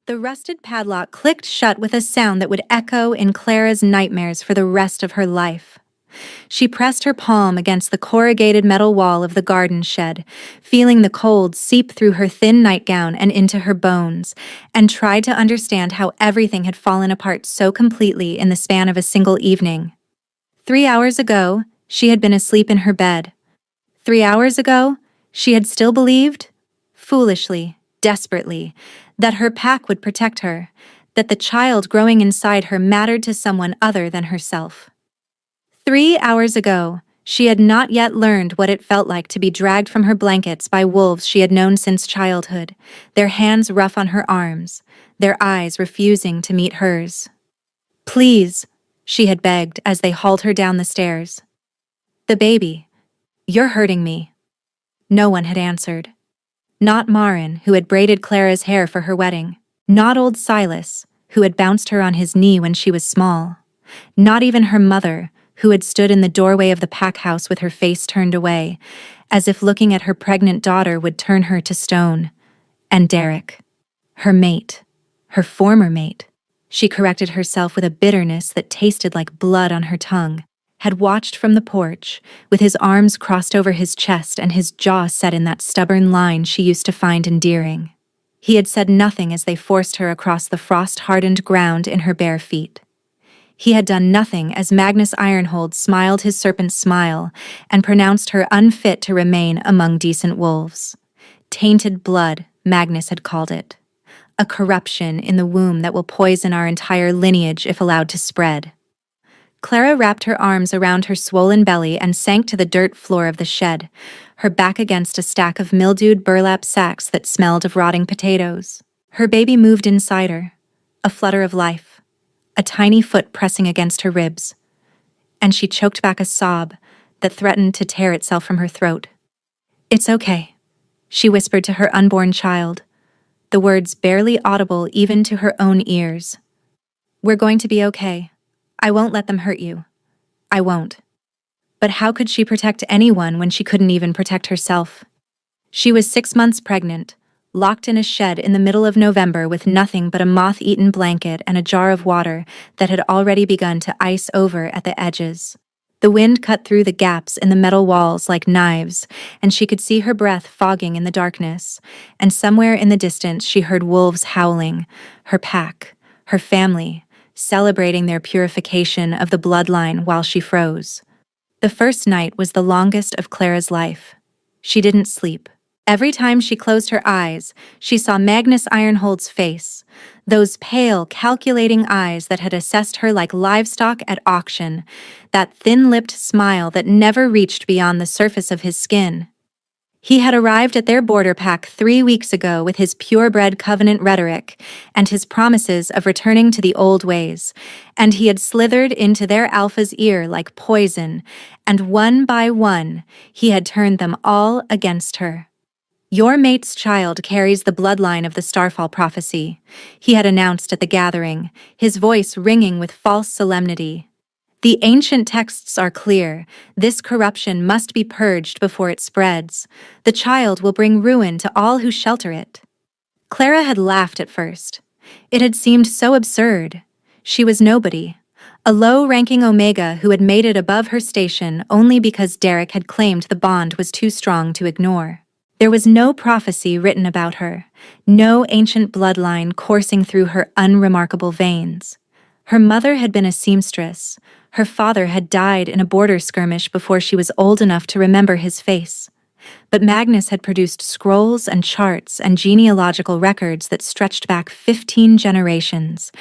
The rusted padlock clicked shut with a sound that would echo in Clara's nightmares for the rest of her life. She pressed her palm against the corrugated metal wall of the garden shed, feeling the cold seep through her thin nightgown and into her bones, and tried to understand how everything had fallen apart so completely in the span of a single evening. 3 hours ago, she had been asleep in her bed. 3 hours ago, she had still believed, foolishly, desperately, that her pack would protect her, that the child growing inside her mattered to someone other than herself. 3 hours ago, she had not yet learned what it felt like to be dragged from her blankets by wolves she had known since childhood, their hands rough on her arms, their eyes refusing to meet hers. "Please," she had begged as they hauled her down the stairs. "The baby. You're hurting me." No one had answered. Not Marin, who had braided Clara's hair for her wedding. Not old Silas, who had bounced her on his knee when she was small. Not even her mother, who had stood in the doorway of the pack house with her face turned away, as if looking at her pregnant daughter would turn her to stone. And Derek. Her mate. Her former mate. She corrected herself with a bitterness that tasted like blood on her tongue. Had watched from the porch, with his arms crossed over his chest and his jaw set in that stubborn line she used to find endearing. He had said nothing as they forced her across the frost-hardened ground in her bare feet. He had done nothing as Magnus Ironhold smiled his serpent smile and pronounced her unfit to remain among decent wolves. Tainted blood, Magnus had called it. A corruption in the womb that will poison our entire lineage if allowed to spread. Clara wrapped her arms around her swollen belly and sank to the dirt floor of the shed, her back against a stack of mildewed burlap sacks that smelled of rotting potatoes. Her baby moved inside her, a flutter of life, a tiny foot pressing against her ribs, and she choked back a sob that threatened to tear itself from her throat. "It's okay," she whispered to her unborn child, the words barely audible even to her own ears. "We're going to be okay. I won't let them hurt you. I won't." But how could she protect anyone when she couldn't even protect herself? She was 6 months pregnant, locked in a shed in the middle of November with nothing but a moth-eaten blanket and a jar of water that had already begun to ice over at the edges. The wind cut through the gaps in the metal walls like knives, and she could see her breath fogging in the darkness, and somewhere in the distance she heard wolves howling, her pack, her family, celebrating their purification of the bloodline while she froze. The first night was the longest of Clara's life. She didn't sleep. Every time she closed her eyes, she saw Magnus Ironhold's face, those pale, calculating eyes that had assessed her like livestock at auction, that thin-lipped smile that never reached beyond the surface of his skin. He had arrived at their border pack 3 weeks ago with his purebred covenant rhetoric and his promises of returning to the old ways, and he had slithered into their alpha's ear like poison, and one by one, he had turned them all against her. "Your mate's child carries the bloodline of the Starfall prophecy," he had announced at the gathering, his voice ringing with false solemnity. "The ancient texts are clear. This corruption must be purged before it spreads. The child will bring ruin to all who shelter it." Clara had laughed at first. It had seemed so absurd. She was nobody, a low-ranking Omega who had made it above her station only because Derek had claimed the bond was too strong to ignore. There was no prophecy written about her, no ancient bloodline coursing through her unremarkable veins. Her mother had been a seamstress. Her father had died in a border skirmish before she was old enough to remember his face. But Magnus had produced scrolls and charts and genealogical records that stretched back 15 generations,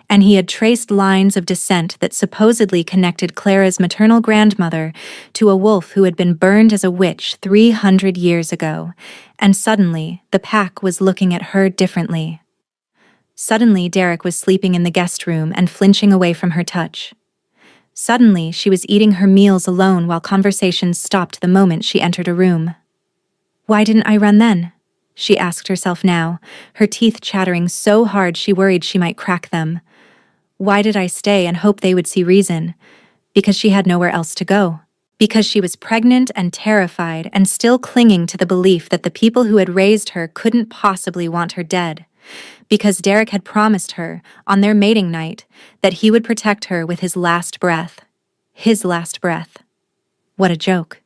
and he had traced lines of descent that supposedly connected Clara's maternal grandmother to a wolf who had been burned as a witch 300 years ago, and suddenly the pack was looking at her differently. Suddenly Derek was sleeping in the guest room and flinching away from her touch. Suddenly, she was eating her meals alone while conversations stopped the moment she entered a room. "Why didn't I run then?" she asked herself now, her teeth chattering so hard she worried she might crack them. Why did I stay and hope they would see reason? Because she had nowhere else to go. Because she was pregnant and terrified and still clinging to the belief that the people who had raised her couldn't possibly want her dead. because Derek had promised her, on their mating night, that he would protect her with his last breath. His last breath. What a joke.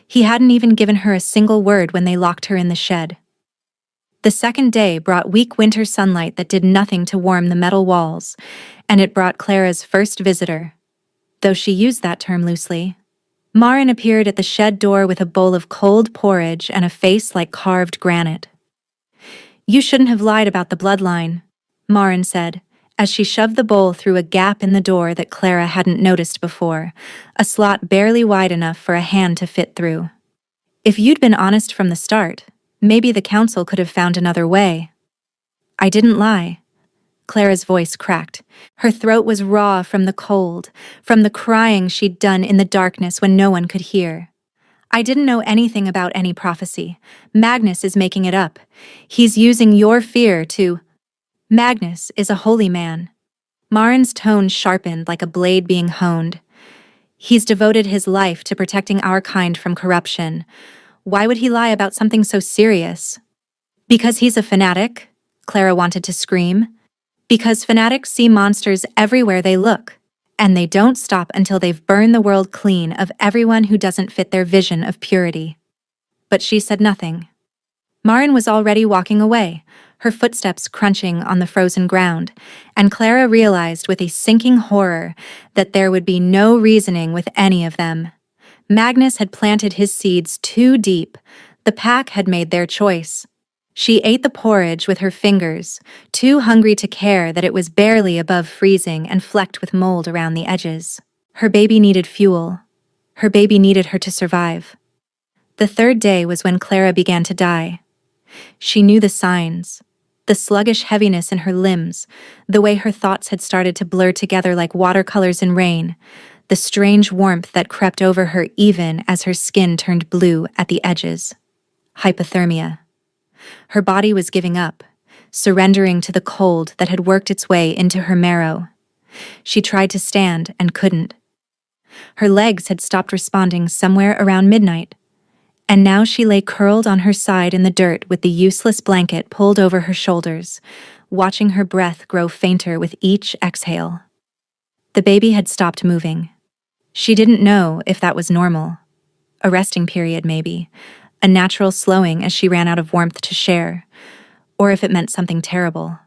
He hadn't even given her a single word when they locked her in the shed. The second day brought weak winter sunlight that did nothing to warm the metal walls, and it brought Clara's first visitor, though she used that term loosely. Marin appeared at the shed door with a bowl of cold porridge and a face like carved granite. "You shouldn't have lied about the bloodline," Marin said, as she shoved the bowl through a gap in the door that Clara hadn't noticed before, a slot barely wide enough for a hand to fit through. "If you'd been honest from the start, maybe the council could have found another way." "I didn't lie." Clara's voice cracked. Her throat was raw from the cold, from the crying she'd done in the darkness when no one could hear. "I didn't know anything about any prophecy. Magnus is making it up. He's using your fear to—" "Magnus is a holy man." Marin's tone sharpened like a blade being honed. "He's devoted his life to protecting our kind from corruption. Why would he lie about something so serious?" "Because he's a fanatic," Clara wanted to scream. "Because fanatics see monsters everywhere they look, and they don't stop until they've burned the world clean of everyone who doesn't fit their vision of purity." But she said nothing. Marin was already walking away, her footsteps crunching on the frozen ground, and Clara realized with a sinking horror that there would be no reasoning with any of them. Magnus had planted his seeds too deep. The pack had made their choice. She ate the porridge with her fingers, too hungry to care that it was barely above freezing and flecked with mold around the edges. Her baby needed fuel. Her baby needed her to survive. The third day was when Clara began to die. She knew the signs. The sluggish heaviness in her limbs, the way her thoughts had started to blur together like watercolors in rain, the strange warmth that crept over her even as her skin turned blue at the edges. Hypothermia. Her body was giving up, surrendering to the cold that had worked its way into her marrow. She tried to stand and couldn't. Her legs had stopped responding somewhere around midnight, and now she lay curled on her side in the dirt with the useless blanket pulled over her shoulders, watching her breath grow fainter with each exhale. The baby had stopped moving. She didn't know if that was normal. A resting period, maybe. A natural slowing as she ran out of warmth to share, or if it meant something terrible.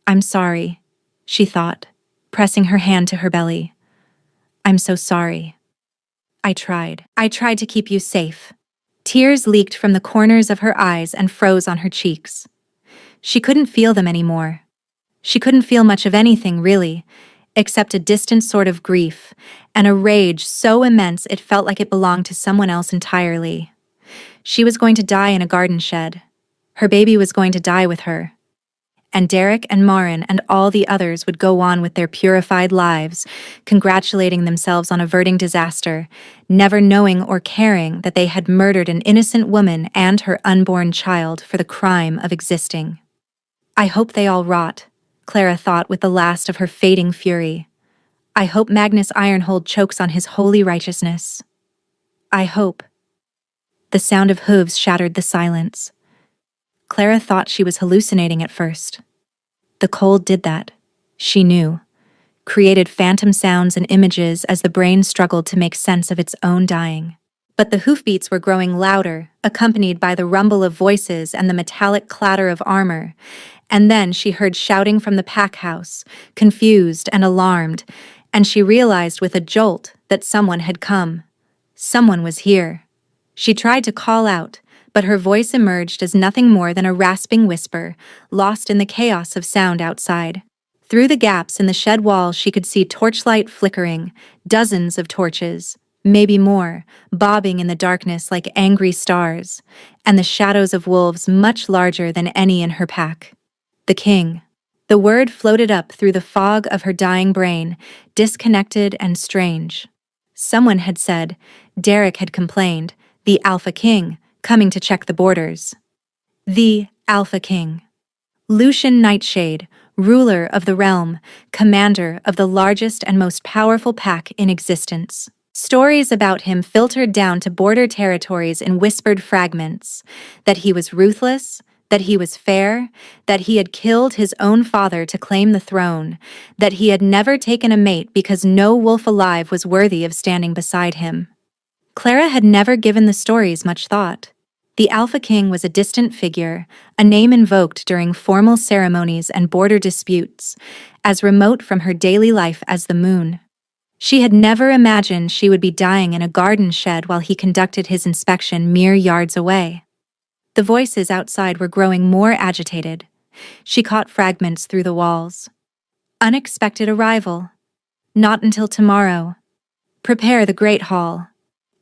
"I'm sorry," she thought, pressing her hand to her belly. "I'm so sorry. I tried to keep you safe." Tears leaked from the corners of her eyes and froze on her cheeks. She couldn't feel them anymore. She couldn't feel much of anything, really, except a distant sort of grief, and a rage so immense it felt like it belonged to someone else entirely. She was going to die in a garden shed. Her baby was going to die with her. And Derek and Marin and all the others would go on with their purified lives, congratulating themselves on averting disaster, never knowing or caring that they had murdered an innocent woman and her unborn child for the crime of existing. "I hope they all rot," Clara thought with the last of her fading fury. "I hope Magnus Ironhold chokes on his holy righteousness. I hope." The sound of hooves shattered the silence. Clara thought she was hallucinating at first. The cold did that, she knew, created phantom sounds and images as the brain struggled to make sense of its own dying. But the hoofbeats were growing louder, accompanied by the rumble of voices and the metallic clatter of armor, and then she heard shouting from the pack house, confused and alarmed, and she realized with a jolt that someone had come. Someone was here. She tried to call out, but her voice emerged as nothing more than a rasping whisper, lost in the chaos of sound outside. Through the gaps in the shed wall she could see torchlight flickering, dozens of torches, maybe more, bobbing in the darkness like angry stars, and the shadows of wolves much larger than any in her pack. The king. The word floated up through the fog of her dying brain, disconnected and strange. Someone had said, Derek had complained, the Alpha King, coming to check the borders. The Alpha King. Lucian Nightshade, ruler of the realm, commander of the largest and most powerful pack in existence. Stories about him filtered down to border territories in whispered fragments, that he was ruthless, That he was fair, that he had killed his own father to claim the throne, that he had never taken a mate because no wolf alive was worthy of standing beside him. Clara had never given the stories much thought. The Alpha King was a distant figure, a name invoked during formal ceremonies and border disputes, as remote from her daily life as the moon. She had never imagined she would be dying in a garden shed while he conducted his inspection mere yards away. The voices outside were growing more agitated. She caught fragments through the walls. Unexpected arrival. Not until tomorrow. Prepare the Great Hall.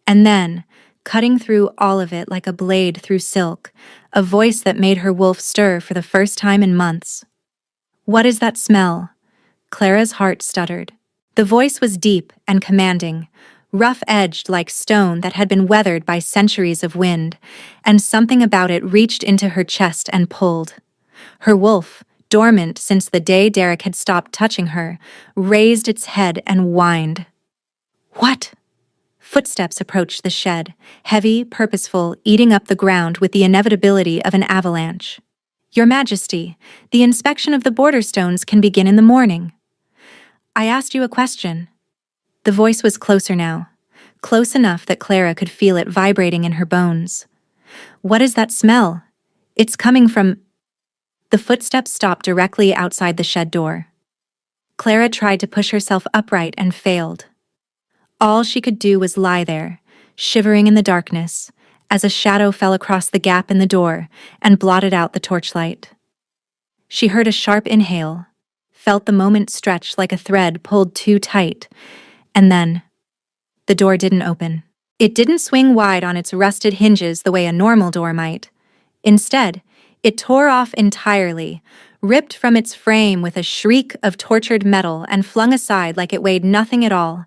And then, cutting through all of it like a blade through silk, a voice that made her wolf stir for the first time in months. What is that smell? Clara's heart stuttered. The voice was deep and commanding, rough-edged like stone that had been weathered by centuries of wind, and something about it reached into her chest and pulled. Her wolf, dormant since the day Derek had stopped touching her, raised its head and whined. What? Footsteps approached the shed, heavy, purposeful, eating up the ground with the inevitability of an avalanche. Your Majesty, the inspection of the border stones can begin in the morning. I asked you a question. The voice was closer now, close enough that Clara could feel it vibrating in her bones. What is that smell? It's coming from... The footsteps stopped directly outside the shed door. Clara tried to push herself upright and failed. All she could do was lie there, shivering in the darkness, as a shadow fell across the gap in the door and blotted out the torchlight. She heard a sharp inhale, felt the moment stretch like a thread pulled too tight, and then the door didn't open. It didn't swing wide on its rusted hinges the way a normal door might. Instead, it tore off entirely, ripped from its frame with a shriek of tortured metal and flung aside like it weighed nothing at all,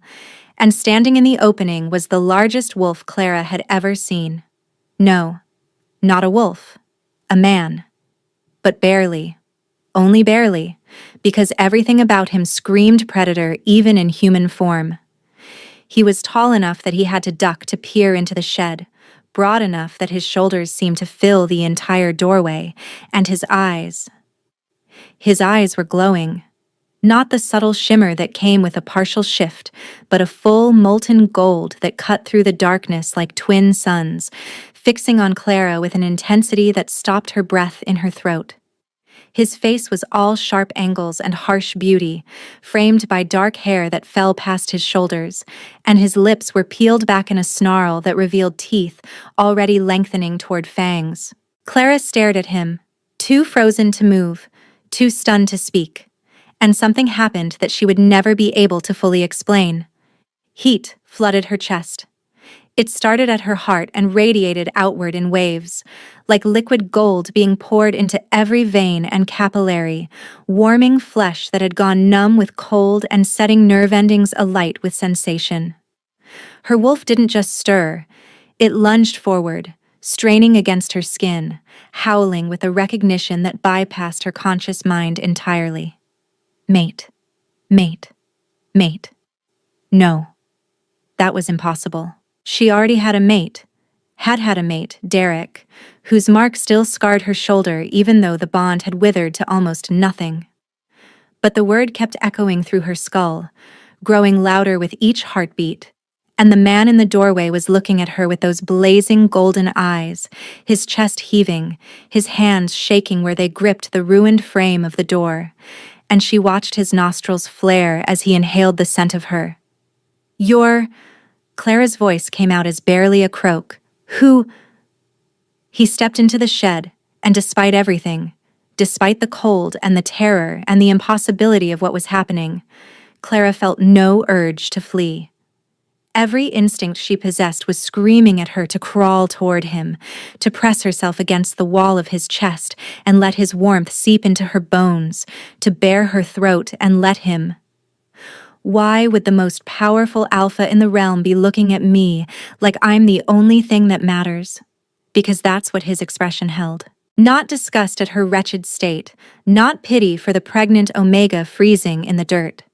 and standing in the opening was the largest wolf Clara had ever seen. No, not a wolf, a man. But barely, only barely, because everything about him screamed predator even in human form. He was tall enough that he had to duck to peer into the shed, broad enough that his shoulders seemed to fill the entire doorway, and his eyes were glowing. Not the subtle shimmer that came with a partial shift, but a full molten gold that cut through the darkness like twin suns, fixing on Clara with an intensity that stopped her breath in her throat. His face was all sharp angles and harsh beauty, framed by dark hair that fell past his shoulders, and his lips were peeled back in a snarl that revealed teeth already lengthening toward fangs. Clara stared at him, too frozen to move, too stunned to speak. And something happened that she would never be able to fully explain. Heat flooded her chest. It started at her heart and radiated outward in waves, like liquid gold being poured into every vein and capillary, warming flesh that had gone numb with cold and setting nerve endings alight with sensation. Her wolf didn't just stir, it lunged forward, straining against her skin, howling with a recognition that bypassed her conscious mind entirely. Mate, mate, mate. No, that was impossible. She already had a mate, had a mate, Derek, whose mark still scarred her shoulder even though the bond had withered to almost nothing. But the word kept echoing through her skull, growing louder with each heartbeat, and the man in the doorway was looking at her with those blazing golden eyes, his chest heaving, his hands shaking where they gripped the ruined frame of the door, and she watched his nostrils flare as he inhaled the scent of her. Clara's voice came out as barely a croak. Who? He stepped into the shed, and despite everything, despite the cold and the terror and the impossibility of what was happening, Clara felt no urge to flee. Every instinct she possessed was screaming at her to crawl toward him, to press herself against the wall of his chest and let his warmth seep into her bones, to bare her throat and let him. Why would the most powerful alpha in the realm be looking at me like I'm the only thing that matters? Because that's what his expression held. Not disgust at her wretched state, not pity for the pregnant Omega freezing in the dirt.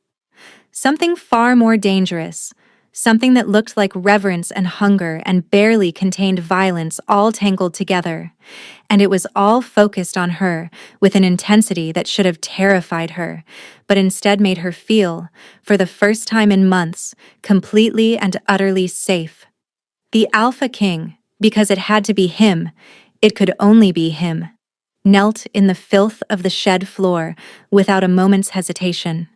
Something far more dangerous, something that looked like reverence and hunger and barely contained violence all tangled together, and it was all focused on her with an intensity that should have terrified her, but instead made her feel, for the first time in months, completely and utterly safe. The Alpha King, because it had to be him, it could only be him, knelt in the filth of the shed floor without a moment's hesitation.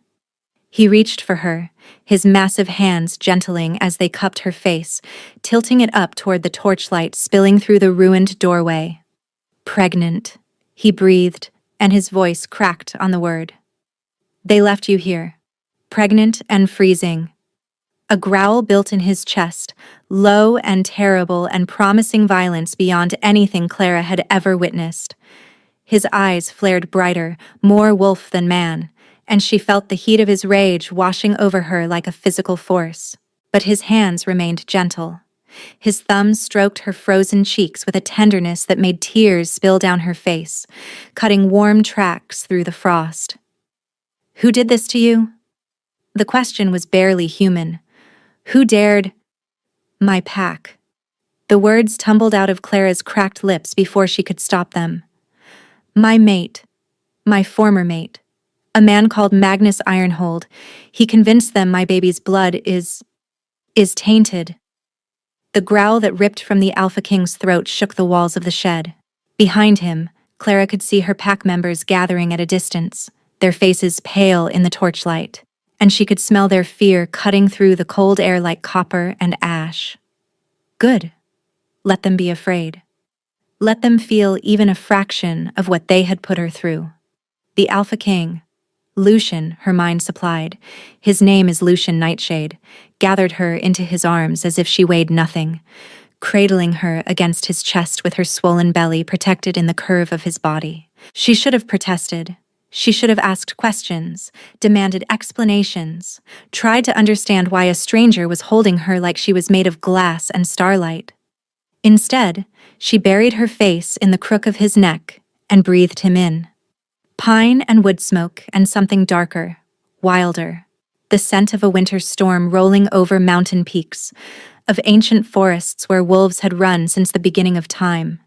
He reached for her, his massive hands gentling as they cupped her face, tilting it up toward the torchlight spilling through the ruined doorway. Pregnant, he breathed, and his voice cracked on the word. They left you here, pregnant and freezing. A growl built in his chest, low and terrible and promising violence beyond anything Clara had ever witnessed. His eyes flared brighter, more wolf than man, and she felt the heat of his rage washing over her like a physical force. But his hands remained gentle. His thumbs stroked her frozen cheeks with a tenderness that made tears spill down her face, cutting warm tracks through the frost. Who did this to you? The question was barely human. Who dared? My pack. The words tumbled out of Clara's cracked lips before she could stop them. My mate. My former mate. A man called Magnus Ironhold. He convinced them my baby's blood is tainted. The growl that ripped from the Alpha King's throat shook the walls of the shed. Behind him, Clara could see her pack members gathering at a distance, their faces pale in the torchlight, and she could smell their fear cutting through the cold air like copper and ash. Good. Let them be afraid. Let them feel even a fraction of what they had put her through. The Alpha King, Lucian, her mind supplied, his name is Lucian Nightshade, gathered her into his arms as if she weighed nothing, cradling her against his chest with her swollen belly protected in the curve of his body. She should have protested. She should have asked questions, demanded explanations, tried to understand why a stranger was holding her like she was made of glass and starlight. Instead, she buried her face in the crook of his neck and breathed him in. Pine and wood smoke and something darker, wilder. The scent of a winter storm rolling over mountain peaks, of ancient forests where wolves had run since the beginning of time.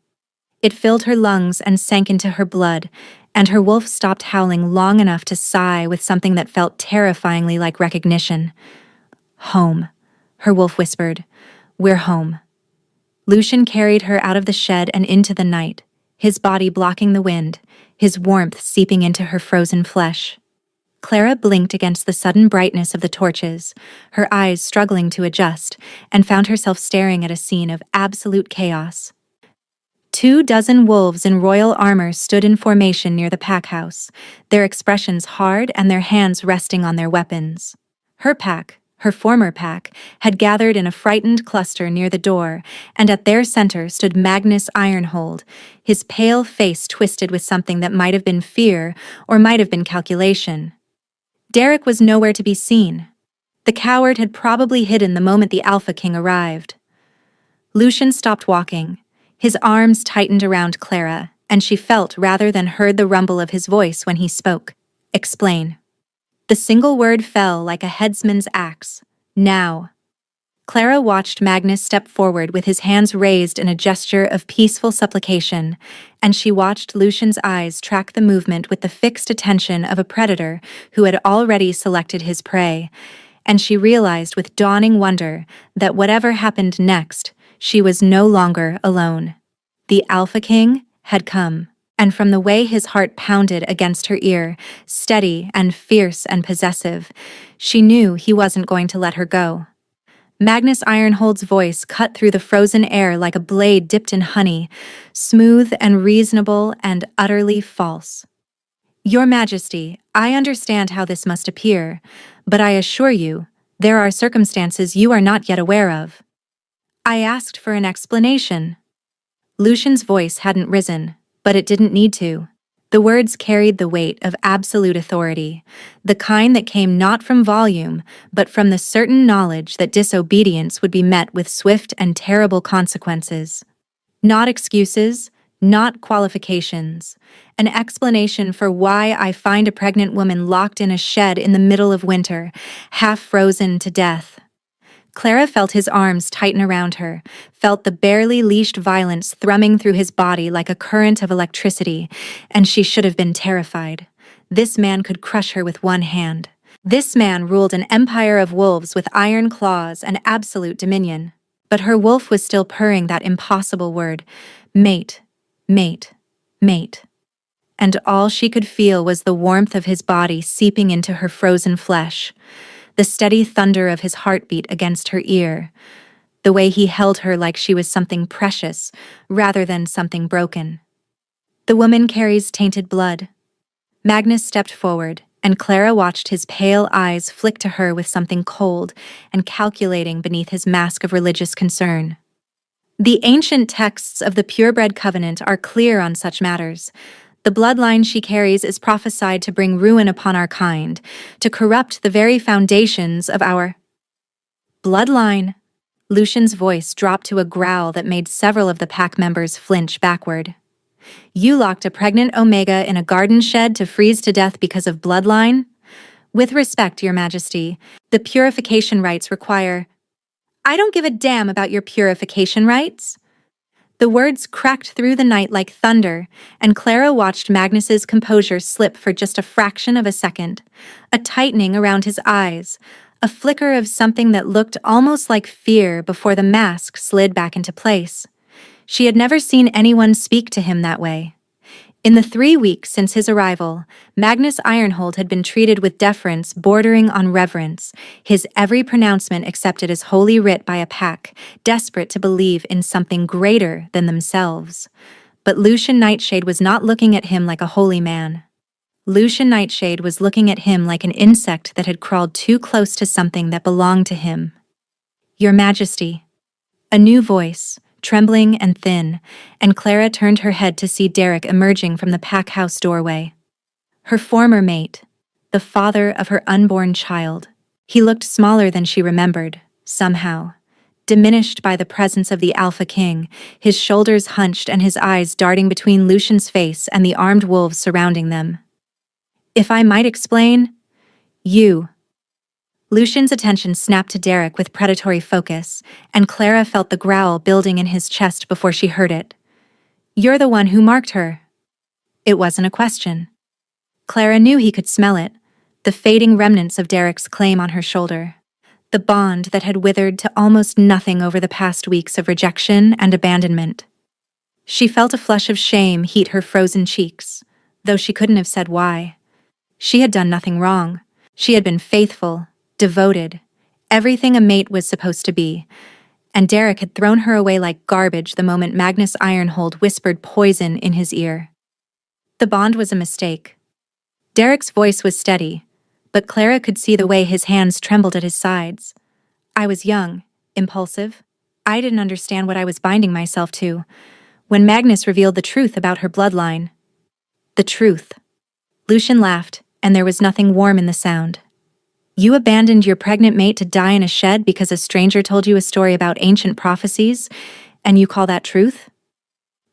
It filled her lungs and sank into her blood, and her wolf stopped howling long enough to sigh with something that felt terrifyingly like recognition. Home, her wolf whispered. We're home. Lucian carried her out of the shed and into the night, his body blocking the wind, his warmth seeping into her frozen flesh. Clara blinked against the sudden brightness of the torches, her eyes struggling to adjust, and found herself staring at a scene of absolute chaos. 24 wolves in royal armor stood in formation near the pack house, their expressions hard and their hands resting on their weapons. Her pack, her former pack, had gathered in a frightened cluster near the door, and at their center stood Magnus Ironhold, his pale face twisted with something that might have been fear or might have been calculation. Derek was nowhere to be seen. The coward had probably hidden the moment the Alpha King arrived. Lucian stopped walking. His arms tightened around Clara, and she felt rather than heard the rumble of his voice when he spoke. Explain. The single word fell like a headsman's axe. Now. Clara watched Magnus step forward with his hands raised in a gesture of peaceful supplication, and she watched Lucian's eyes track the movement with the fixed attention of a predator who had already selected his prey, and she realized with dawning wonder that whatever happened next, she was no longer alone. The Alpha King had come. And from the way his heart pounded against her ear, steady and fierce and possessive, she knew he wasn't going to let her go. Magnus Ironhold's voice cut through the frozen air like a blade dipped in honey, smooth and reasonable and utterly false. Your Majesty, I understand how this must appear, but I assure you, there are circumstances you are not yet aware of. I asked for an explanation. Lucian's voice hadn't risen, but it didn't need to. The words carried the weight of absolute authority, the kind that came not from volume, but from the certain knowledge that disobedience would be met with swift and terrible consequences. Not excuses, not qualifications. An explanation for why I find a pregnant woman locked in a shed in the middle of winter, half frozen to death. Clara felt his arms tighten around her, felt the barely leashed violence thrumming through his body like a current of electricity, and she should have been terrified. This man could crush her with one hand. This man ruled an empire of wolves with iron claws and absolute dominion. But her wolf was still purring that impossible word, mate, mate, mate. And all she could feel was the warmth of his body seeping into her frozen flesh, the steady thunder of his heartbeat against her ear, the way he held her like she was something precious rather than something broken. The woman carries tainted blood. Magnus stepped forward, and Clara watched his pale eyes flick to her with something cold and calculating beneath his mask of religious concern. The ancient texts of the purebred covenant are clear on such matters. The bloodline she carries is prophesied to bring ruin upon our kind, to corrupt the very foundations of our bloodline. Lucian's voice dropped to a growl that made several of the pack members flinch backward. You locked a pregnant Omega in a garden shed to freeze to death because of bloodline? With respect, Your Majesty, the purification rites require— I don't give a damn about your purification rites. The words cracked through the night like thunder, and Clara watched Magnus's composure slip for just a fraction of a second, a tightening around his eyes, a flicker of something that looked almost like fear before the mask slid back into place. She had never seen anyone speak to him that way. In the 3 weeks since his arrival, Magnus Ironhold had been treated with deference bordering on reverence, his every pronouncement accepted as holy writ by a pack, desperate to believe in something greater than themselves. But Lucian Nightshade was not looking at him like a holy man. Lucian Nightshade was looking at him like an insect that had crawled too close to something that belonged to him. Your Majesty. A new voice, trembling and thin, and Clara turned her head to see Derek emerging from the pack house doorway. Her former mate, the father of her unborn child. He looked smaller than she remembered, somehow. Diminished by the presence of the Alpha King, his shoulders hunched and his eyes darting between Lucian's face and the armed wolves surrounding them. If I might explain, you. Lucian's attention snapped to Derek with predatory focus, and Clara felt the growl building in his chest before she heard it. You're the one who marked her. It wasn't a question. Clara knew he could smell it, the fading remnants of Derek's claim on her shoulder, the bond that had withered to almost nothing over the past weeks of rejection and abandonment. She felt a flush of shame heat her frozen cheeks, though she couldn't have said why. She had done nothing wrong. She had been faithful, devoted, everything a mate was supposed to be, and Derek had thrown her away like garbage the moment Magnus Ironhold whispered poison in his ear. The bond was a mistake. Derek's voice was steady, but Clara could see the way his hands trembled at his sides. I was young, impulsive. I didn't understand what I was binding myself to, when Magnus revealed the truth about her bloodline. The truth. Lucian laughed, and there was nothing warm in the sound. You abandoned your pregnant mate to die in a shed because a stranger told you a story about ancient prophecies, and you call that truth?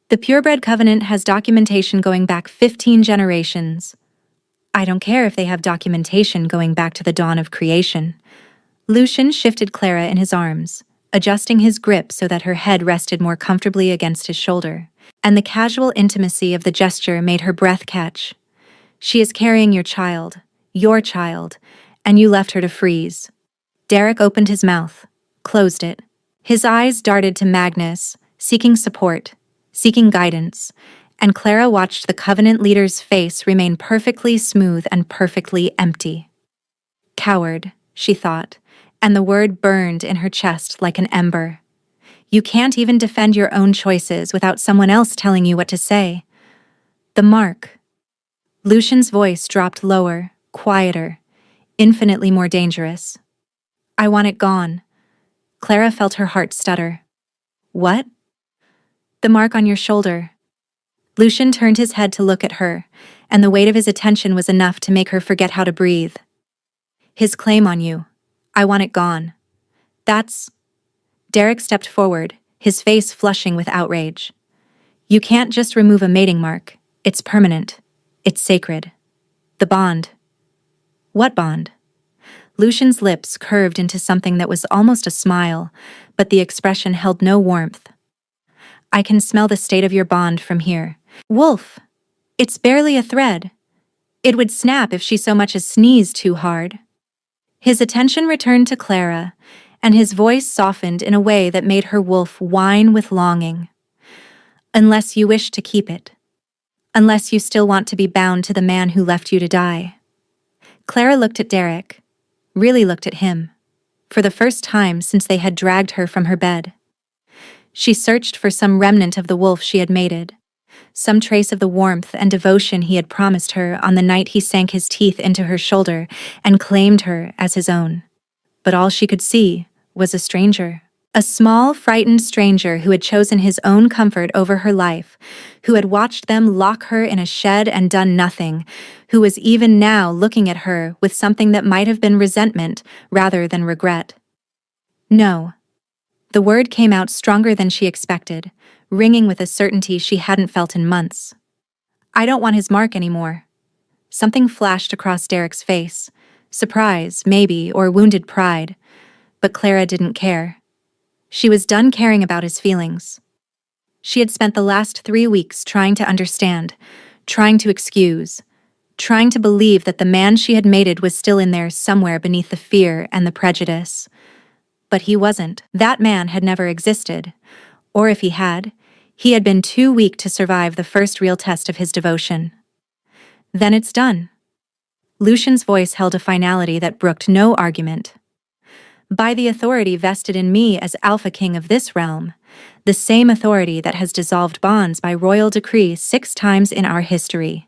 The Purebred Covenant has documentation going back 15 generations. I don't care if they have documentation going back to the dawn of creation. Lucian shifted Clara in his arms, adjusting his grip so that her head rested more comfortably against his shoulder, and the casual intimacy of the gesture made her breath catch. She is carrying your child, and you left her to freeze. Derek opened his mouth, closed it. His eyes darted to Magnus, seeking support, seeking guidance, and Clara watched the Covenant leader's face remain perfectly smooth and perfectly empty. Coward, she thought, and the word burned in her chest like an ember. You can't even defend your own choices without someone else telling you what to say. The mark. Lucian's voice dropped lower, quieter, infinitely more dangerous. I want it gone. Clara felt her heart stutter. What? The mark on your shoulder. Lucian turned his head to look at her, and the weight of his attention was enough to make her forget how to breathe. His claim on you. I want it gone. That's— Derek stepped forward, his face flushing with outrage. You can't just remove a mating mark. It's permanent. It's sacred. The bond. What bond? Lucian's lips curved into something that was almost a smile, but the expression held no warmth. I can smell the state of your bond from here. Wolf! It's barely a thread. It would snap if she so much as sneezed too hard. His attention returned to Clara, and his voice softened in a way that made her wolf whine with longing. Unless you wish to keep it. Unless you still want to be bound to the man who left you to die. Clara looked at Derek. Really looked at him. For the first time since they had dragged her from her bed. She searched for some remnant of the wolf she had mated. Some trace of the warmth and devotion he had promised her on the night he sank his teeth into her shoulder and claimed her as his own. But all she could see was a stranger. A small, frightened stranger who had chosen his own comfort over her life, who had watched them lock her in a shed and done nothing, who was even now looking at her with something that might have been resentment rather than regret. No. The word came out stronger than she expected, ringing with a certainty she hadn't felt in months. I don't want his mark anymore. Something flashed across Derek's face. Surprise, maybe, or wounded pride. But Clara didn't care. She was done caring about his feelings. She had spent the last 3 weeks trying to understand, trying to excuse, trying to believe that the man she had mated was still in there somewhere beneath the fear and the prejudice. But he wasn't. That man had never existed. Or if he had been too weak to survive the first real test of his devotion. Then it's done. Lucian's voice held a finality that brooked no argument. By the authority vested in me as Alpha King of this realm, the same authority that has dissolved bonds by royal decree 6 times in our history,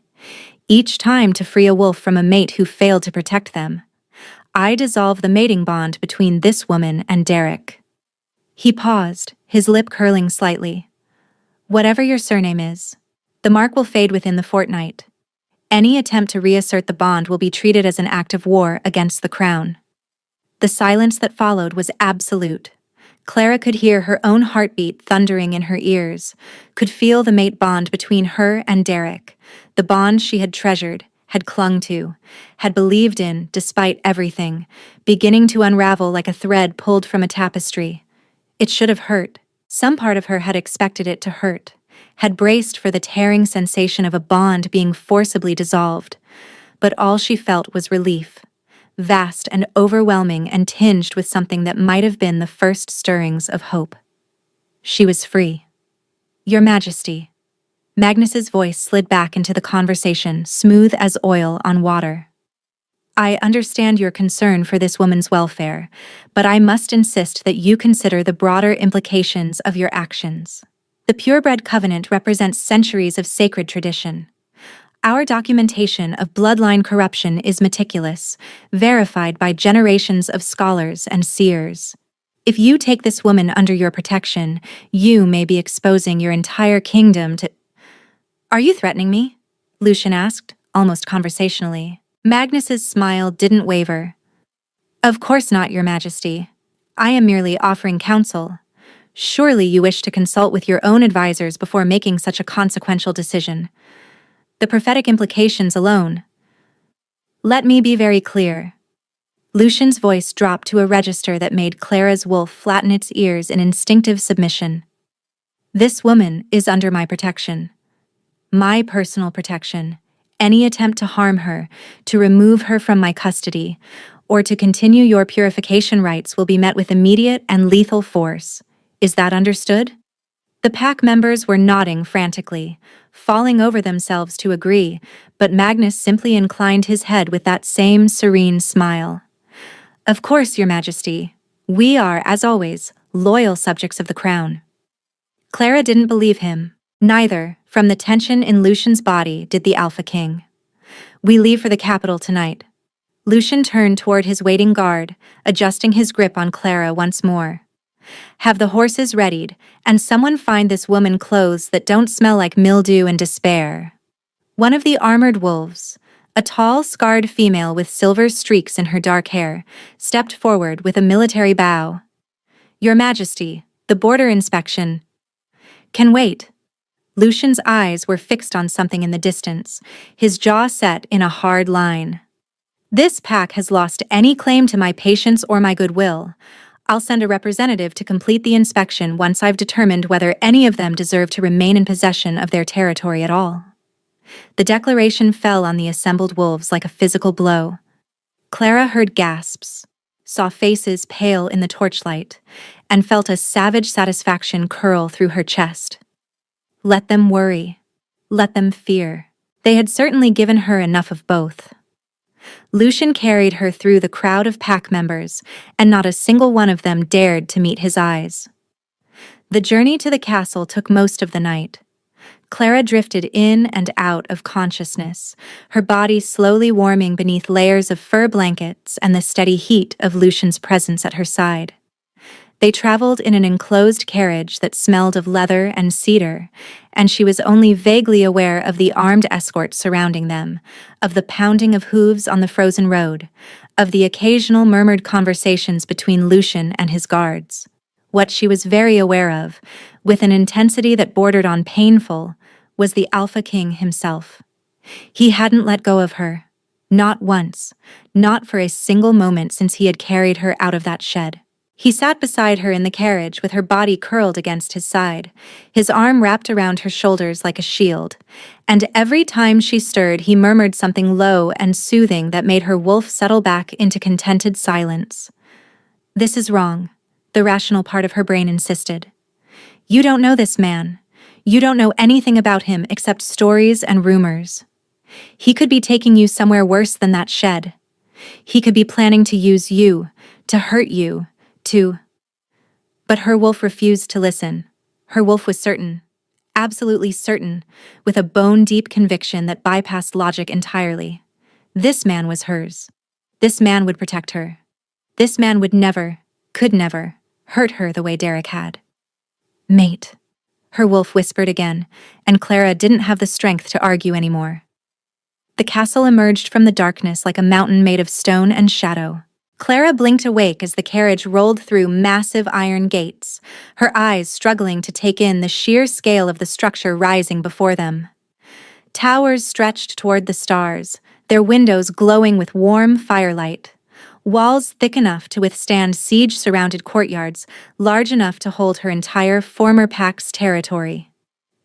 each time to free a wolf from a mate who failed to protect them, I dissolve the mating bond between this woman and Derek. He paused, his lip curling slightly. Whatever your surname is, the mark will fade within the fortnight. Any attempt to reassert the bond will be treated as an act of war against the crown. The silence that followed was absolute. Clara could hear her own heartbeat thundering in her ears, could feel the mate bond between her and Derek, the bond she had treasured, had clung to, had believed in despite everything, beginning to unravel like a thread pulled from a tapestry. It should have hurt. Some part of her had expected it to hurt, had braced for the tearing sensation of a bond being forcibly dissolved, but all she felt was relief. Vast and overwhelming and tinged with something that might have been the first stirrings of hope. She was free. Your Majesty. Magnus's voice slid back into the conversation, smooth as oil on water. I understand your concern for this woman's welfare, but I must insist that you consider the broader implications of your actions. The purebred covenant represents centuries of sacred tradition. Our documentation of bloodline corruption is meticulous, verified by generations of scholars and seers. If you take this woman under your protection, you may be exposing your entire kingdom to— Are you threatening me? Lucian asked, almost conversationally. Magnus's smile didn't waver. Of course not, Your Majesty. I am merely offering counsel. Surely you wish to consult with your own advisors before making such a consequential decision. The prophetic implications alone. Let me be very clear. Lucian's voice dropped to a register that made Clara's wolf flatten its ears in instinctive submission. This woman is under my protection. My personal protection. Any attempt to harm her, to remove her from my custody, or to continue your purification rites will be met with immediate and lethal force. Is that understood? The pack members were nodding frantically, falling over themselves to agree, but Magnus simply inclined his head with that same serene smile. Of course, Your Majesty. We are, as always, loyal subjects of the crown. Clara didn't believe him. Neither, from the tension in Lucian's body, did the Alpha King. We leave for the capital tonight. Lucian turned toward his waiting guard, adjusting his grip on Clara once more. Have the horses readied, and someone find this woman clothes that don't smell like mildew and despair. One of the armored wolves, a tall, scarred female with silver streaks in her dark hair, stepped forward with a military bow. Your Majesty, the border inspection can wait. Lucian's eyes were fixed on something in the distance, his jaw set in a hard line. This pack has lost any claim to my patience or my goodwill. I'll send a representative to complete the inspection once I've determined whether any of them deserve to remain in possession of their territory at all. The declaration fell on the assembled wolves like a physical blow. Clara heard gasps, saw faces pale in the torchlight, and felt a savage satisfaction curl through her chest. Let them worry. Let them fear. They had certainly given her enough of both. Lucien carried her through the crowd of pack members, and not a single one of them dared to meet his eyes. The journey to the castle took most of the night. Clara drifted in and out of consciousness, her body slowly warming beneath layers of fur blankets and the steady heat of Lucien's presence at her side. They traveled in an enclosed carriage that smelled of leather and cedar, and she was only vaguely aware of the armed escort surrounding them, of the pounding of hooves on the frozen road, of the occasional murmured conversations between Lucien and his guards. What she was very aware of, with an intensity that bordered on painful, was the Alpha King himself. He hadn't let go of her. Not once. Not for a single moment since he had carried her out of that shed. He sat beside her in the carriage with her body curled against his side, his arm wrapped around her shoulders like a shield, and every time she stirred he murmured something low and soothing that made her wolf settle back into contented silence. "This is wrong," the rational part of her brain insisted. "You don't know this man. You don't know anything about him except stories and rumors. He could be taking you somewhere worse than that shed. He could be planning to use you, to hurt you, to—" But her wolf refused to listen. Her wolf was certain, absolutely certain, with a bone-deep conviction that bypassed logic entirely. This man was hers. This man would protect her. This man would never, could never, hurt her the way Derek had. "Mate," her wolf whispered again, and Clara didn't have the strength to argue anymore. The castle emerged from the darkness like a mountain made of stone and shadow. Clara blinked awake as the carriage rolled through massive iron gates, her eyes struggling to take in the sheer scale of the structure rising before them. Towers stretched toward the stars, their windows glowing with warm firelight. Walls thick enough to withstand siege-surrounded courtyards, large enough to hold her entire former pack's territory.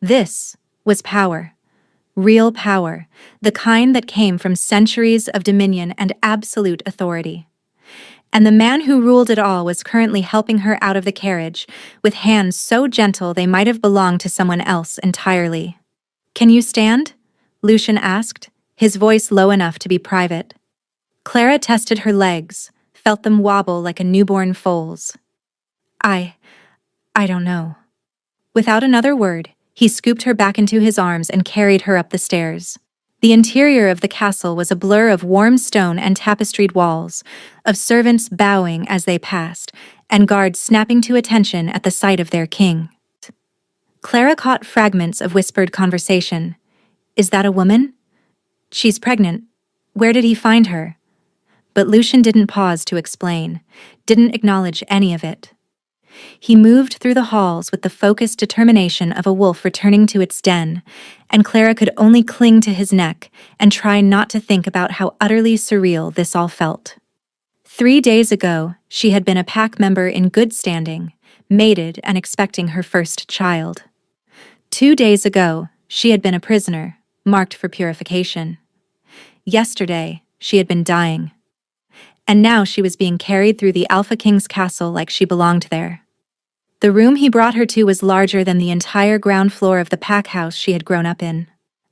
This was power. Real power, the kind that came from centuries of dominion and absolute authority. And the man who ruled it all was currently helping her out of the carriage, with hands so gentle they might have belonged to someone else entirely. "Can you stand?" Lucien asked, his voice low enough to be private. Clara tested her legs, felt them wobble like a newborn foal's. I don't know." Without another word, he scooped her back into his arms and carried her up the stairs. The interior of the castle was a blur of warm stone and tapestried walls, of servants bowing as they passed, and guards snapping to attention at the sight of their king. Clara caught fragments of whispered conversation. "Is that a woman? She's pregnant. Where did he find her?" But Lucien didn't pause to explain, didn't acknowledge any of it. He moved through the halls with the focused determination of a wolf returning to its den, and Clara could only cling to his neck and try not to think about how utterly surreal this all felt. 3 days ago, she had been a pack member in good standing, mated and expecting her first child. 2 days ago, she had been a prisoner, marked for purification. Yesterday, she had been dying. And now she was being carried through the Alpha King's castle like she belonged there. The room he brought her to was larger than the entire ground floor of the pack house she had grown up in.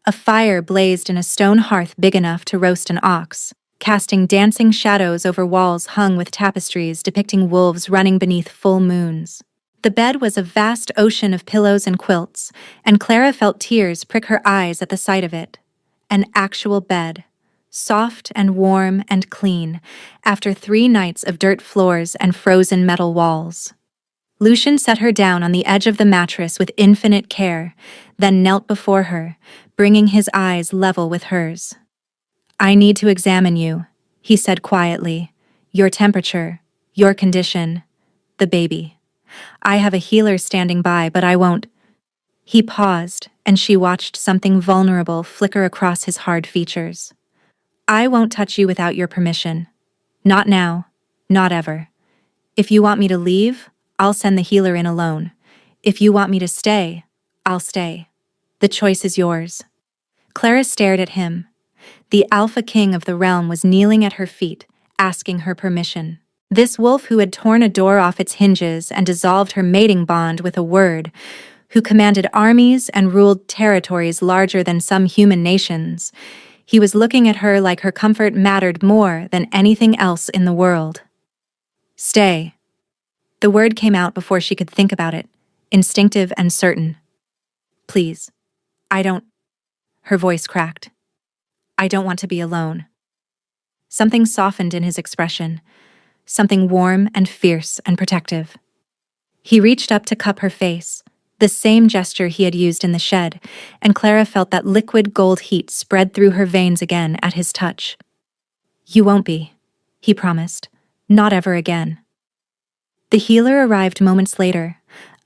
A fire blazed in a stone hearth big enough to roast an ox, casting dancing shadows over walls hung with tapestries depicting wolves running beneath full moons. The bed was a vast ocean of pillows and quilts, and Clara felt tears prick her eyes at the sight of it. An actual bed, soft and warm and clean, after 3 nights of dirt floors and frozen metal walls. Lucien set her down on the edge of the mattress with infinite care, then knelt before her, bringing his eyes level with hers. "I need to examine you," he said quietly. "Your temperature, your condition, the baby. I have a healer standing by, but I won't." He paused, and she watched something vulnerable flicker across his hard features. I won't touch you without your permission. Not now. Not ever. If you want me to leave, I'll send the healer in alone. If you want me to stay, I'll stay. The choice is yours." Clara stared at him. The Alpha King of the realm was kneeling at her feet, asking her permission. This wolf who had torn a door off its hinges and dissolved her mating bond with a word, who commanded armies and ruled territories larger than some human nations. He was looking at her like her comfort mattered more than anything else in the world. "Stay." The word came out before she could think about it, instinctive and certain. "Please. I don't—" Her voice cracked. "I don't want to be alone." Something softened in his expression, something warm and fierce and protective. He reached up to cup her face, the same gesture he had used in the shed, and Clara felt that liquid gold heat spread through her veins again at his touch. "You won't be," he promised. "Not ever again." The healer arrived moments later,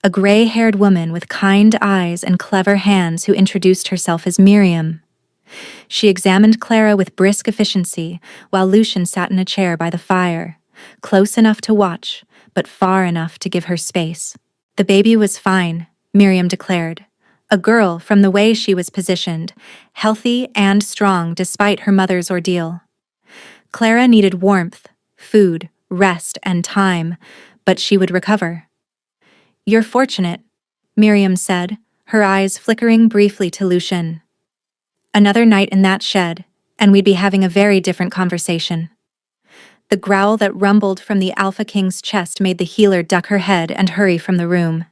a gray-haired woman with kind eyes and clever hands who introduced herself as Miriam. She examined Clara with brisk efficiency while Lucian sat in a chair by the fire, close enough to watch, but far enough to give her space. "The baby was fine," Miriam declared. "A girl from the way she was positioned, healthy and strong despite her mother's ordeal. Clara needed warmth, food, rest, and time, but she would recover." "You're fortunate," Miriam said, her eyes flickering briefly to Lucian. "Another night in that shed, and we'd be having a very different conversation." The growl that rumbled from the Alpha King's chest made the healer duck her head and hurry from the room.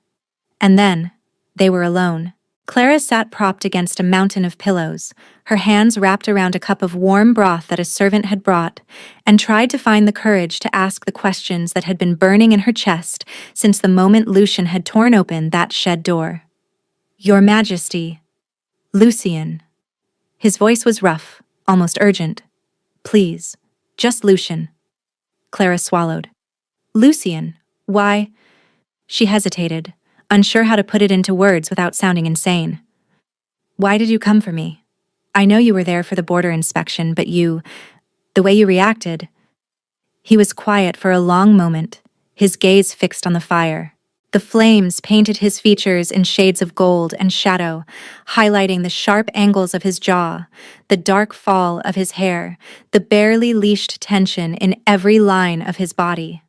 And then, they were alone. Clara sat propped against a mountain of pillows, her hands wrapped around a cup of warm broth that a servant had brought, and tried to find the courage to ask the questions that had been burning in her chest since the moment Lucian had torn open that shed door. "Your Majesty." "Lucian." His voice was rough, almost urgent. "Please, just Lucian." Clara swallowed. "Lucian? Why?" She hesitated, unsure how to put it into words without sounding insane. "Why did you come for me? I know you were there for the border inspection, but the way you reacted—" He was quiet for a long moment, his gaze fixed on the fire. The flames painted his features in shades of gold and shadow, highlighting the sharp angles of his jaw, the dark fall of his hair, the barely leashed tension in every line of his body.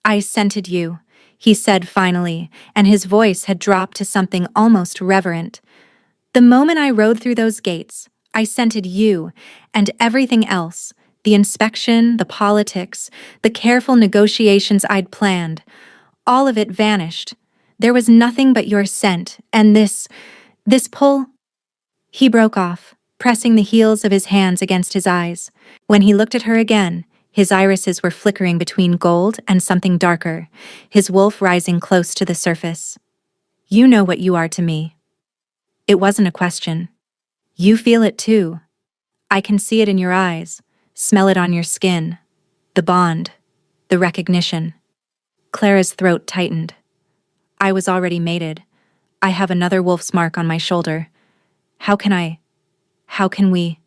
"I scented you," he said finally, and his voice had dropped to something almost reverent. "The moment I rode through those gates, I scented you, and everything else, the inspection, the politics, the careful negotiations I'd planned, all of it vanished. There was nothing but your scent, and this pull—" He broke off, pressing the heels of his hands against his eyes. When he looked at her again, his irises were flickering between gold and something darker, his wolf rising close to the surface. "You know what you are to me." It wasn't a question. "You feel it too. I can see it in your eyes, smell it on your skin. The bond, the recognition." Clara's throat tightened. "I was already mated. I have another wolf's mark on my shoulder. How can we?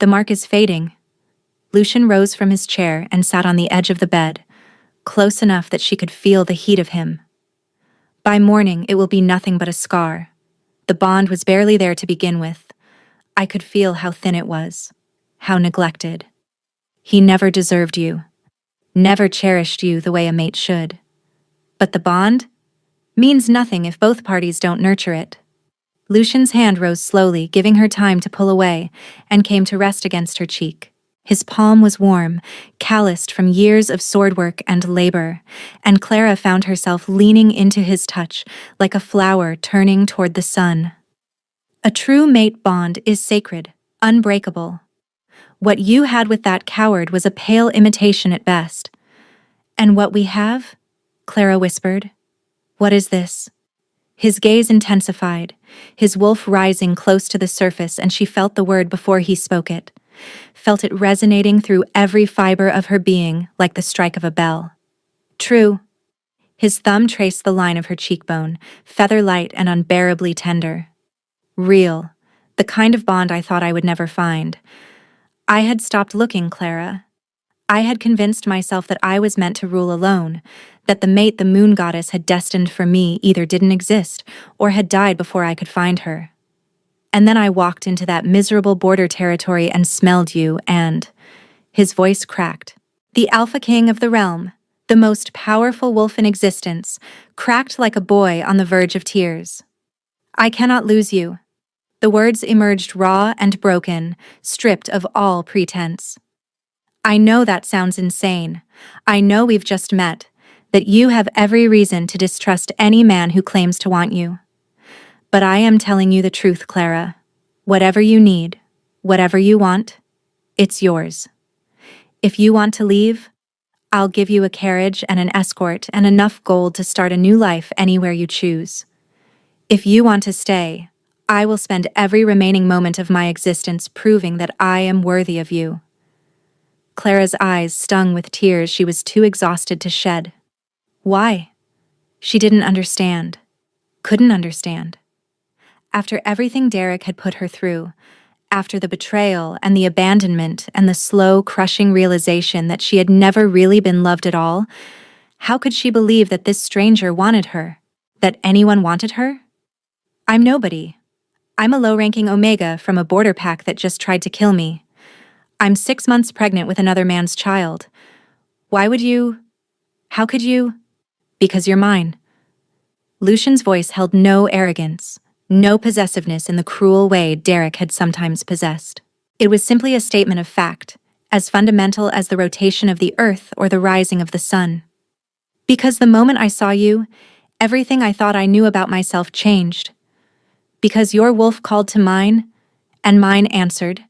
The mark is fading." Lucian rose from his chair and sat on the edge of the bed, close enough that she could feel the heat of him. "By morning, it will be nothing but a scar. The bond was barely there to begin with. I could feel how thin it was, how neglected. He never deserved you, never cherished you the way a mate should. But the bond means nothing if both parties don't nurture it." Lucian's hand rose slowly, giving her time to pull away, and came to rest against her cheek. His palm was warm, calloused from years of sword work and labor, and Clara found herself leaning into his touch like a flower turning toward the sun. A true mate bond is sacred, unbreakable. What you had with that coward was a pale imitation at best. "And what we have?" Clara whispered. "What is this?" His gaze intensified, his wolf rising close to the surface, and she felt the word before he spoke it, felt it resonating through every fiber of her being like the strike of a bell. "True." His thumb traced the line of her cheekbone, feather-light and unbearably tender. "Real. The kind of bond I thought I would never find. I had stopped looking, Clara. I had convinced myself that I was meant to rule alone, that the mate the moon goddess had destined for me either didn't exist or had died before I could find her. And then I walked into that miserable border territory and smelled you and... His voice cracked. The Alpha King of the realm, the most powerful wolf in existence, cracked like a boy on the verge of tears. I cannot lose you. The words emerged raw and broken, stripped of all pretense. I know that sounds insane. I know we've just met, that you have every reason to distrust any man who claims to want you. But I am telling you the truth, Clara. Whatever you need, whatever you want, it's yours. If you want to leave, I'll give you a carriage and an escort and enough gold to start a new life anywhere you choose. If you want to stay, I will spend every remaining moment of my existence proving that I am worthy of you. Clara's eyes stung with tears she was too exhausted to shed. Why? She didn't understand. Couldn't understand. After everything Derek had put her through, after the betrayal and the abandonment and the slow, crushing realization that she had never really been loved at all, how could she believe that this stranger wanted her? That anyone wanted her? I'm nobody. I'm a low-ranking Omega from a border pack that just tried to kill me. I'm 6 months pregnant with another man's child. Why would you? How could you? Because you're mine. Lucian's voice held no arrogance, no possessiveness in the cruel way Derek had sometimes possessed. It was simply a statement of fact, as fundamental as the rotation of the earth or the rising of the sun. Because the moment I saw you, everything I thought I knew about myself changed. Because your wolf called to mine, and mine answered,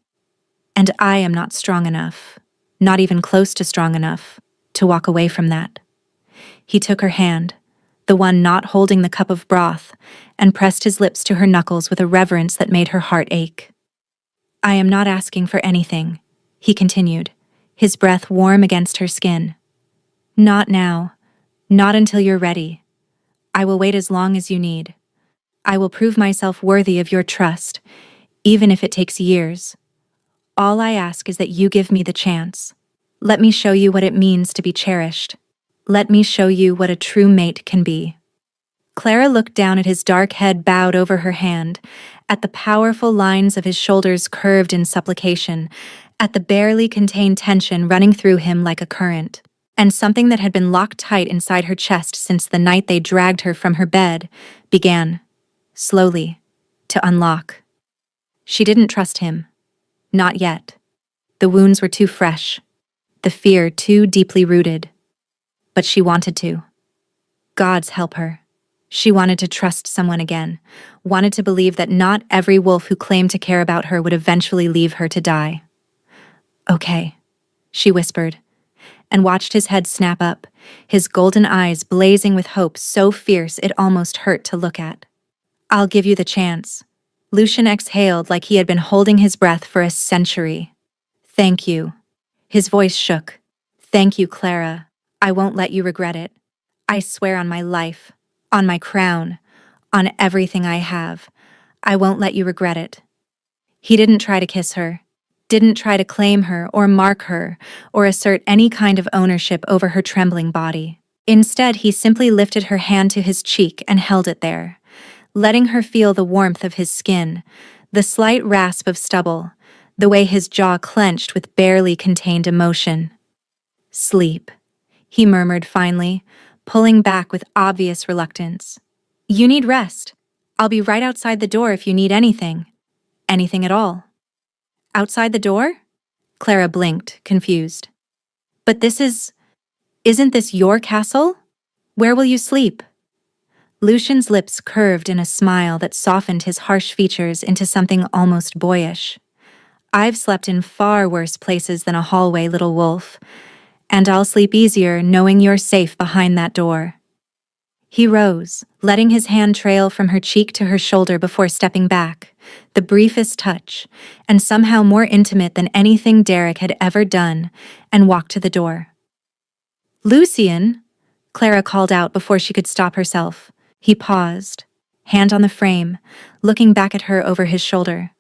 and I am not strong enough, not even close to strong enough, to walk away from that. He took her hand, the one not holding the cup of broth, and pressed his lips to her knuckles with a reverence that made her heart ache. I am not asking for anything, he continued, his breath warm against her skin. Not now, not until you're ready. I will wait as long as you need. I will prove myself worthy of your trust, even if it takes years. All I ask is that you give me the chance. Let me show you what it means to be cherished. Let me show you what a true mate can be. Clara looked down at his dark head bowed over her hand, at the powerful lines of his shoulders curved in supplication, at the barely contained tension running through him like a current. And something that had been locked tight inside her chest since the night they dragged her from her bed began, slowly, to unlock. She didn't trust him. Not yet. The wounds were too fresh, the fear too deeply rooted. But she wanted to. Gods help her. She wanted to trust someone again, wanted to believe that not every wolf who claimed to care about her would eventually leave her to die. Okay, she whispered, and watched his head snap up, his golden eyes blazing with hope so fierce it almost hurt to look at. I'll give you the chance. Lucian exhaled like he had been holding his breath for a century. Thank you. His voice shook. Thank you, Clara. I won't let you regret it. I swear on my life, on my crown, on everything I have. I won't let you regret it. He didn't try to kiss her, didn't try to claim her or mark her or assert any kind of ownership over her trembling body. Instead, he simply lifted her hand to his cheek and held it there, letting her feel the warmth of his skin, the slight rasp of stubble, the way his jaw clenched with barely contained emotion. Sleep, he murmured finally, pulling back with obvious reluctance. You need rest. I'll be right outside the door if you need anything. Anything at all. Outside the door? Clara blinked, confused. But isn't this your castle? Where will you sleep? Lucian's lips curved in a smile that softened his harsh features into something almost boyish. I've slept in far worse places than a hallway, little wolf, and I'll sleep easier knowing you're safe behind that door. He rose, letting his hand trail from her cheek to her shoulder before stepping back, the briefest touch, and somehow more intimate than anything Derek had ever done, and walked to the door. Lucian, Clara called out before she could stop herself. He paused, hand on the frame, looking back at her over his shoulder.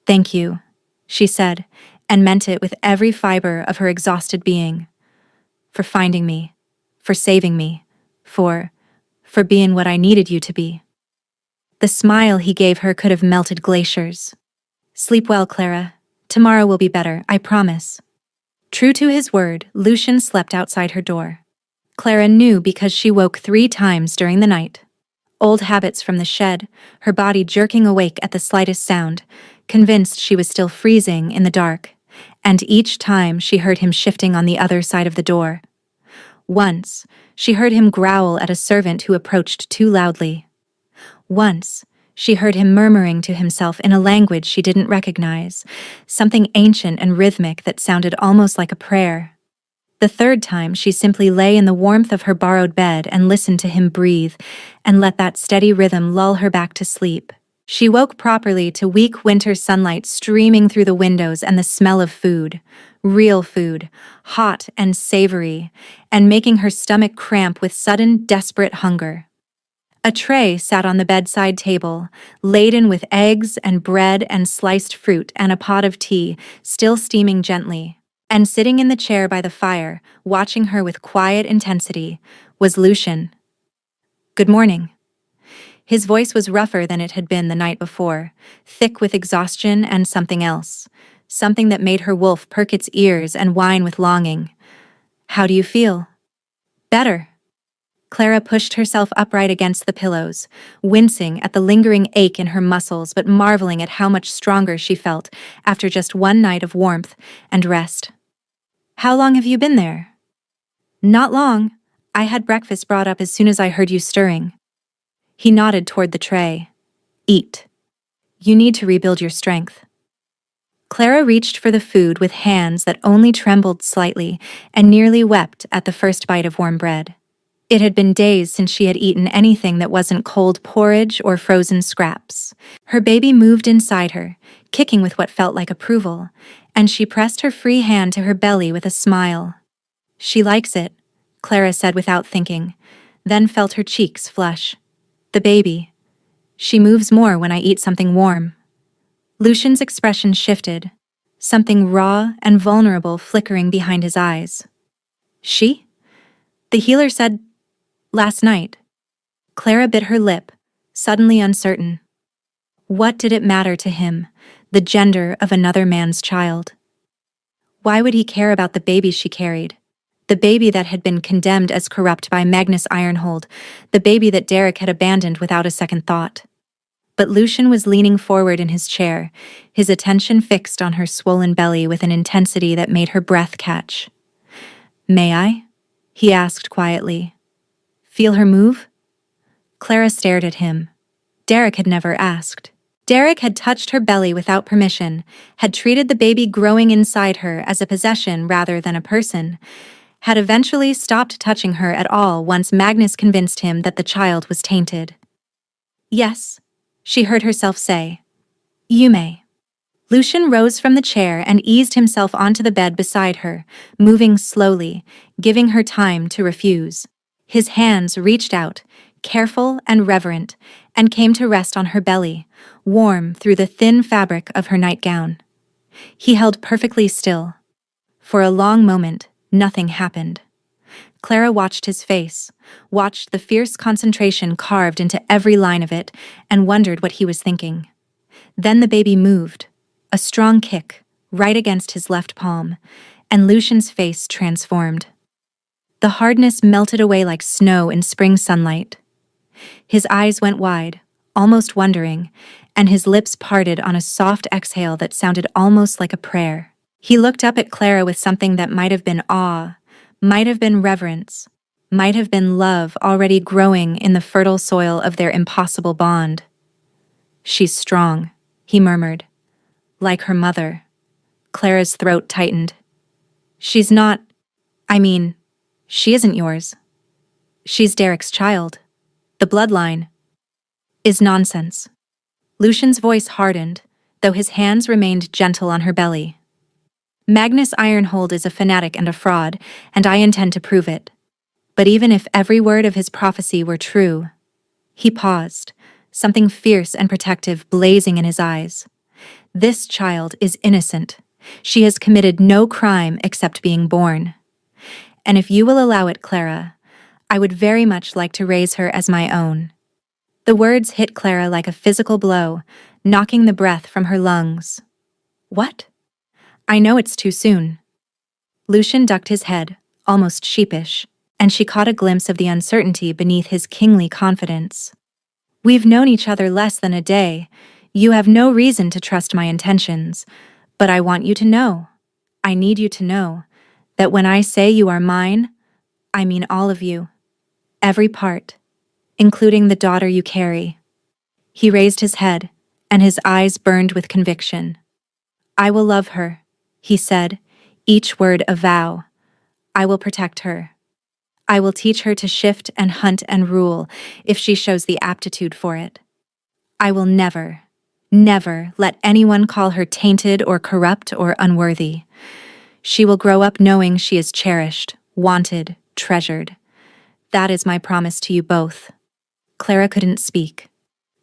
Thank you, she said, and meant it with every fiber of her exhausted being. For finding me, for saving me, for being what I needed you to be. The smile he gave her could have melted glaciers. Sleep well, Clara. Tomorrow will be better, I promise. True to his word, Lucian slept outside her door. Clara knew because she woke 3 times during the night. Old habits from the shed, her body jerking awake at the slightest sound, convinced she was still freezing in the dark, and each time she heard him shifting on the other side of the door. Once, she heard him growl at a servant who approached too loudly. Once, she heard him murmuring to himself in a language she didn't recognize, something ancient and rhythmic that sounded almost like a prayer. The third time, she simply lay in the warmth of her borrowed bed and listened to him breathe and let that steady rhythm lull her back to sleep. She woke properly to weak winter sunlight streaming through the windows and the smell of food, real food, hot and savory, and making her stomach cramp with sudden, desperate hunger. A tray sat on the bedside table, laden with eggs and bread and sliced fruit and a pot of tea, still steaming gently. And sitting in the chair by the fire, watching her with quiet intensity, was Lucian. "Good morning." His voice was rougher than it had been the night before, thick with exhaustion and something else, something that made her wolf perk its ears and whine with longing. "How do you feel?" "Better." Clara pushed herself upright against the pillows, wincing at the lingering ache in her muscles but marveling at how much stronger she felt after just one night of warmth and rest. "How long have you been there?" "Not long. I had breakfast brought up as soon as I heard you stirring." He nodded toward the tray. "Eat. You need to rebuild your strength." Clara reached for the food with hands that only trembled slightly and nearly wept at the first bite of warm bread. It had been days since she had eaten anything that wasn't cold porridge or frozen scraps. Her baby moved inside her, kicking with what felt like approval, and she pressed her free hand to her belly with a smile. "She likes it," Clara said without thinking, then felt her cheeks flush. "The baby. She moves more when I eat something warm." Lucian's expression shifted, something raw and vulnerable flickering behind his eyes. "She?" The healer said, "Last night." Clara bit her lip, suddenly uncertain. What did it matter to him, the gender of another man's child? Why would he care about the baby she carried? The baby that had been condemned as corrupt by Magnus Ironhold, the baby that Derek had abandoned without a second thought. But Lucian was leaning forward in his chair, his attention fixed on her swollen belly with an intensity that made her breath catch. "May I?" he asked quietly. "Feel her move?" Clara stared at him. Derek had never asked. Derek had touched her belly without permission, had treated the baby growing inside her as a possession rather than a person, had eventually stopped touching her at all once Magnus convinced him that the child was tainted. "Yes," she heard herself say. "You may." Lucian rose from the chair and eased himself onto the bed beside her, moving slowly, giving her time to refuse. His hands reached out, careful and reverent, and came to rest on her belly, warm through the thin fabric of her nightgown. He held perfectly still. For a long moment, nothing happened. Clara watched his face, watched the fierce concentration carved into every line of it, and wondered what he was thinking. Then the baby moved, a strong kick, right against his left palm, and Lucian's face transformed. The hardness melted away like snow in spring sunlight. His eyes went wide, almost wondering, and his lips parted on a soft exhale that sounded almost like a prayer. He looked up at Clara with something that might have been awe, might have been reverence, might have been love already growing in the fertile soil of their impossible bond. "She's strong," he murmured. "Like her mother." Clara's throat tightened. "She's not... she isn't yours. She's Derek's child. The bloodline is nonsense." Lucian's voice hardened, though his hands remained gentle on her belly. "Magnus Ironhold is a fanatic and a fraud, and I intend to prove it. But even if every word of his prophecy were true..." He paused, something fierce and protective blazing in his eyes. "This child is innocent. She has committed no crime except being born. And if you will allow it, Clara, I would very much like to raise her as my own." The words hit Clara like a physical blow, knocking the breath from her lungs. "What?" "I know it's too soon." Lucian ducked his head, almost sheepish, and she caught a glimpse of the uncertainty beneath his kingly confidence. "We've known each other less than a day. You have no reason to trust my intentions, but I want you to know, I need you to know, that when I say you are mine, I mean all of you. Every part, including the daughter you carry." He raised his head, and his eyes burned with conviction. "I will love her," he said, each word a vow. "I will protect her. I will teach her to shift and hunt and rule if she shows the aptitude for it. I will never, never let anyone call her tainted or corrupt or unworthy. She will grow up knowing she is cherished, wanted, treasured. That is my promise to you both." Clara couldn't speak,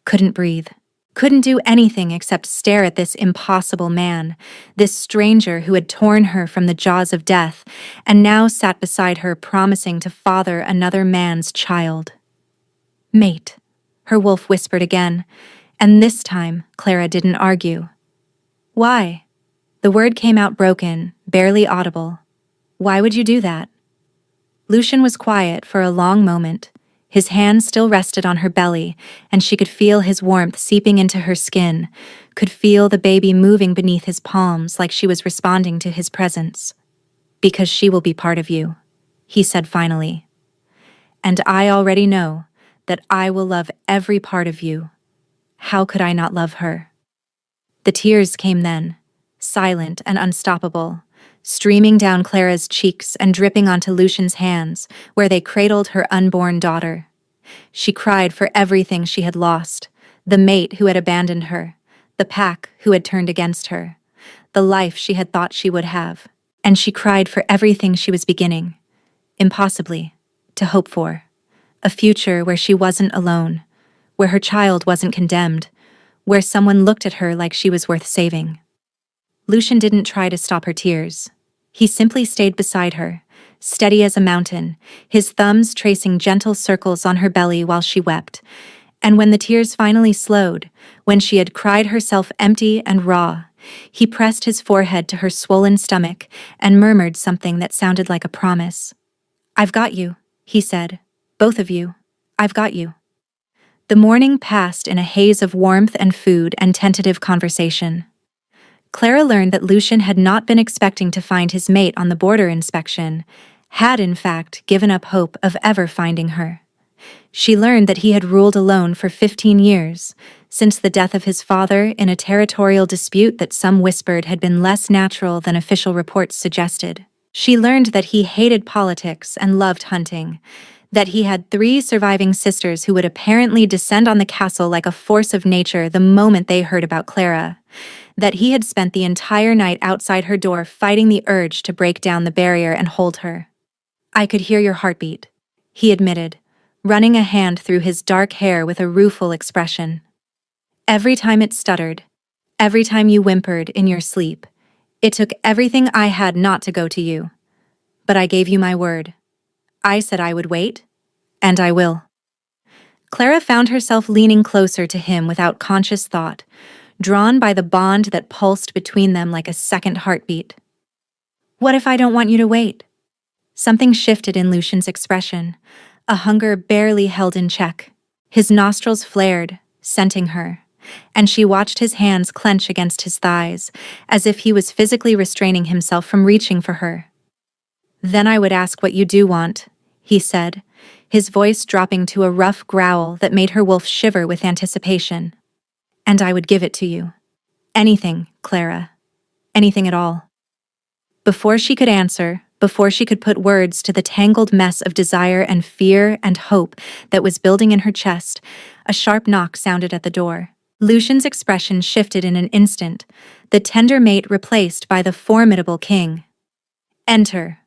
couldn't breathe, couldn't do anything except stare at this impossible man, this stranger who had torn her from the jaws of death and now sat beside her promising to father another man's child. "Mate," her wolf whispered again, and this time Clara didn't argue. "Why?" The word came out broken, barely audible. "Why would you do that?" Lucian was quiet for a long moment. His hand still rested on her belly, and she could feel his warmth seeping into her skin, could feel the baby moving beneath his palms like she was responding to his presence. "Because she will be part of you," he said finally. "And I already know that I will love every part of you. How could I not love her?" The tears came then, silent and unstoppable, streaming down Clara's cheeks and dripping onto Lucian's hands, where they cradled her unborn daughter. She cried for everything she had lost, the mate who had abandoned her, the pack who had turned against her, the life she had thought she would have, and she cried for everything she was beginning, impossibly, to hope for. A future where she wasn't alone, where her child wasn't condemned, where someone looked at her like she was worth saving. Lucian didn't try to stop her tears. He simply stayed beside her, steady as a mountain, his thumbs tracing gentle circles on her belly while she wept. And when the tears finally slowed, when she had cried herself empty and raw, he pressed his forehead to her swollen stomach and murmured something that sounded like a promise. "I've got you," he said. "Both of you. I've got you." The morning passed in a haze of warmth and food and tentative conversation. Clara learned that Lucian had not been expecting to find his mate on the border inspection, had in fact given up hope of ever finding her. She learned that he had ruled alone for 15 years, since the death of his father in a territorial dispute that some whispered had been less natural than official reports suggested. She learned that he hated politics and loved hunting, that he had 3 surviving sisters who would apparently descend on the castle like a force of nature the moment they heard about Clara, that he had spent the entire night outside her door fighting the urge to break down the barrier and hold her. "I could hear your heartbeat," he admitted, running a hand through his dark hair with a rueful expression. "Every time it stuttered, every time you whimpered in your sleep, it took everything I had not to go to you. But I gave you my word. I said I would wait, and I will." Clara found herself leaning closer to him without conscious thought, drawn by the bond that pulsed between them like a second heartbeat. "What if I don't want you to wait?" Something shifted in Lucian's expression, a hunger barely held in check. His nostrils flared, scenting her, and she watched his hands clench against his thighs, as if he was physically restraining himself from reaching for her. "Then I would ask what you do want," he said, his voice dropping to a rough growl that made her wolf shiver with anticipation. "And I would give it to you. Anything, Clara. Anything at all." Before she could answer, before she could put words to the tangled mess of desire and fear and hope that was building in her chest, a sharp knock sounded at the door. Lucian's expression shifted in an instant, the tender mate replaced by the formidable king. "Enter."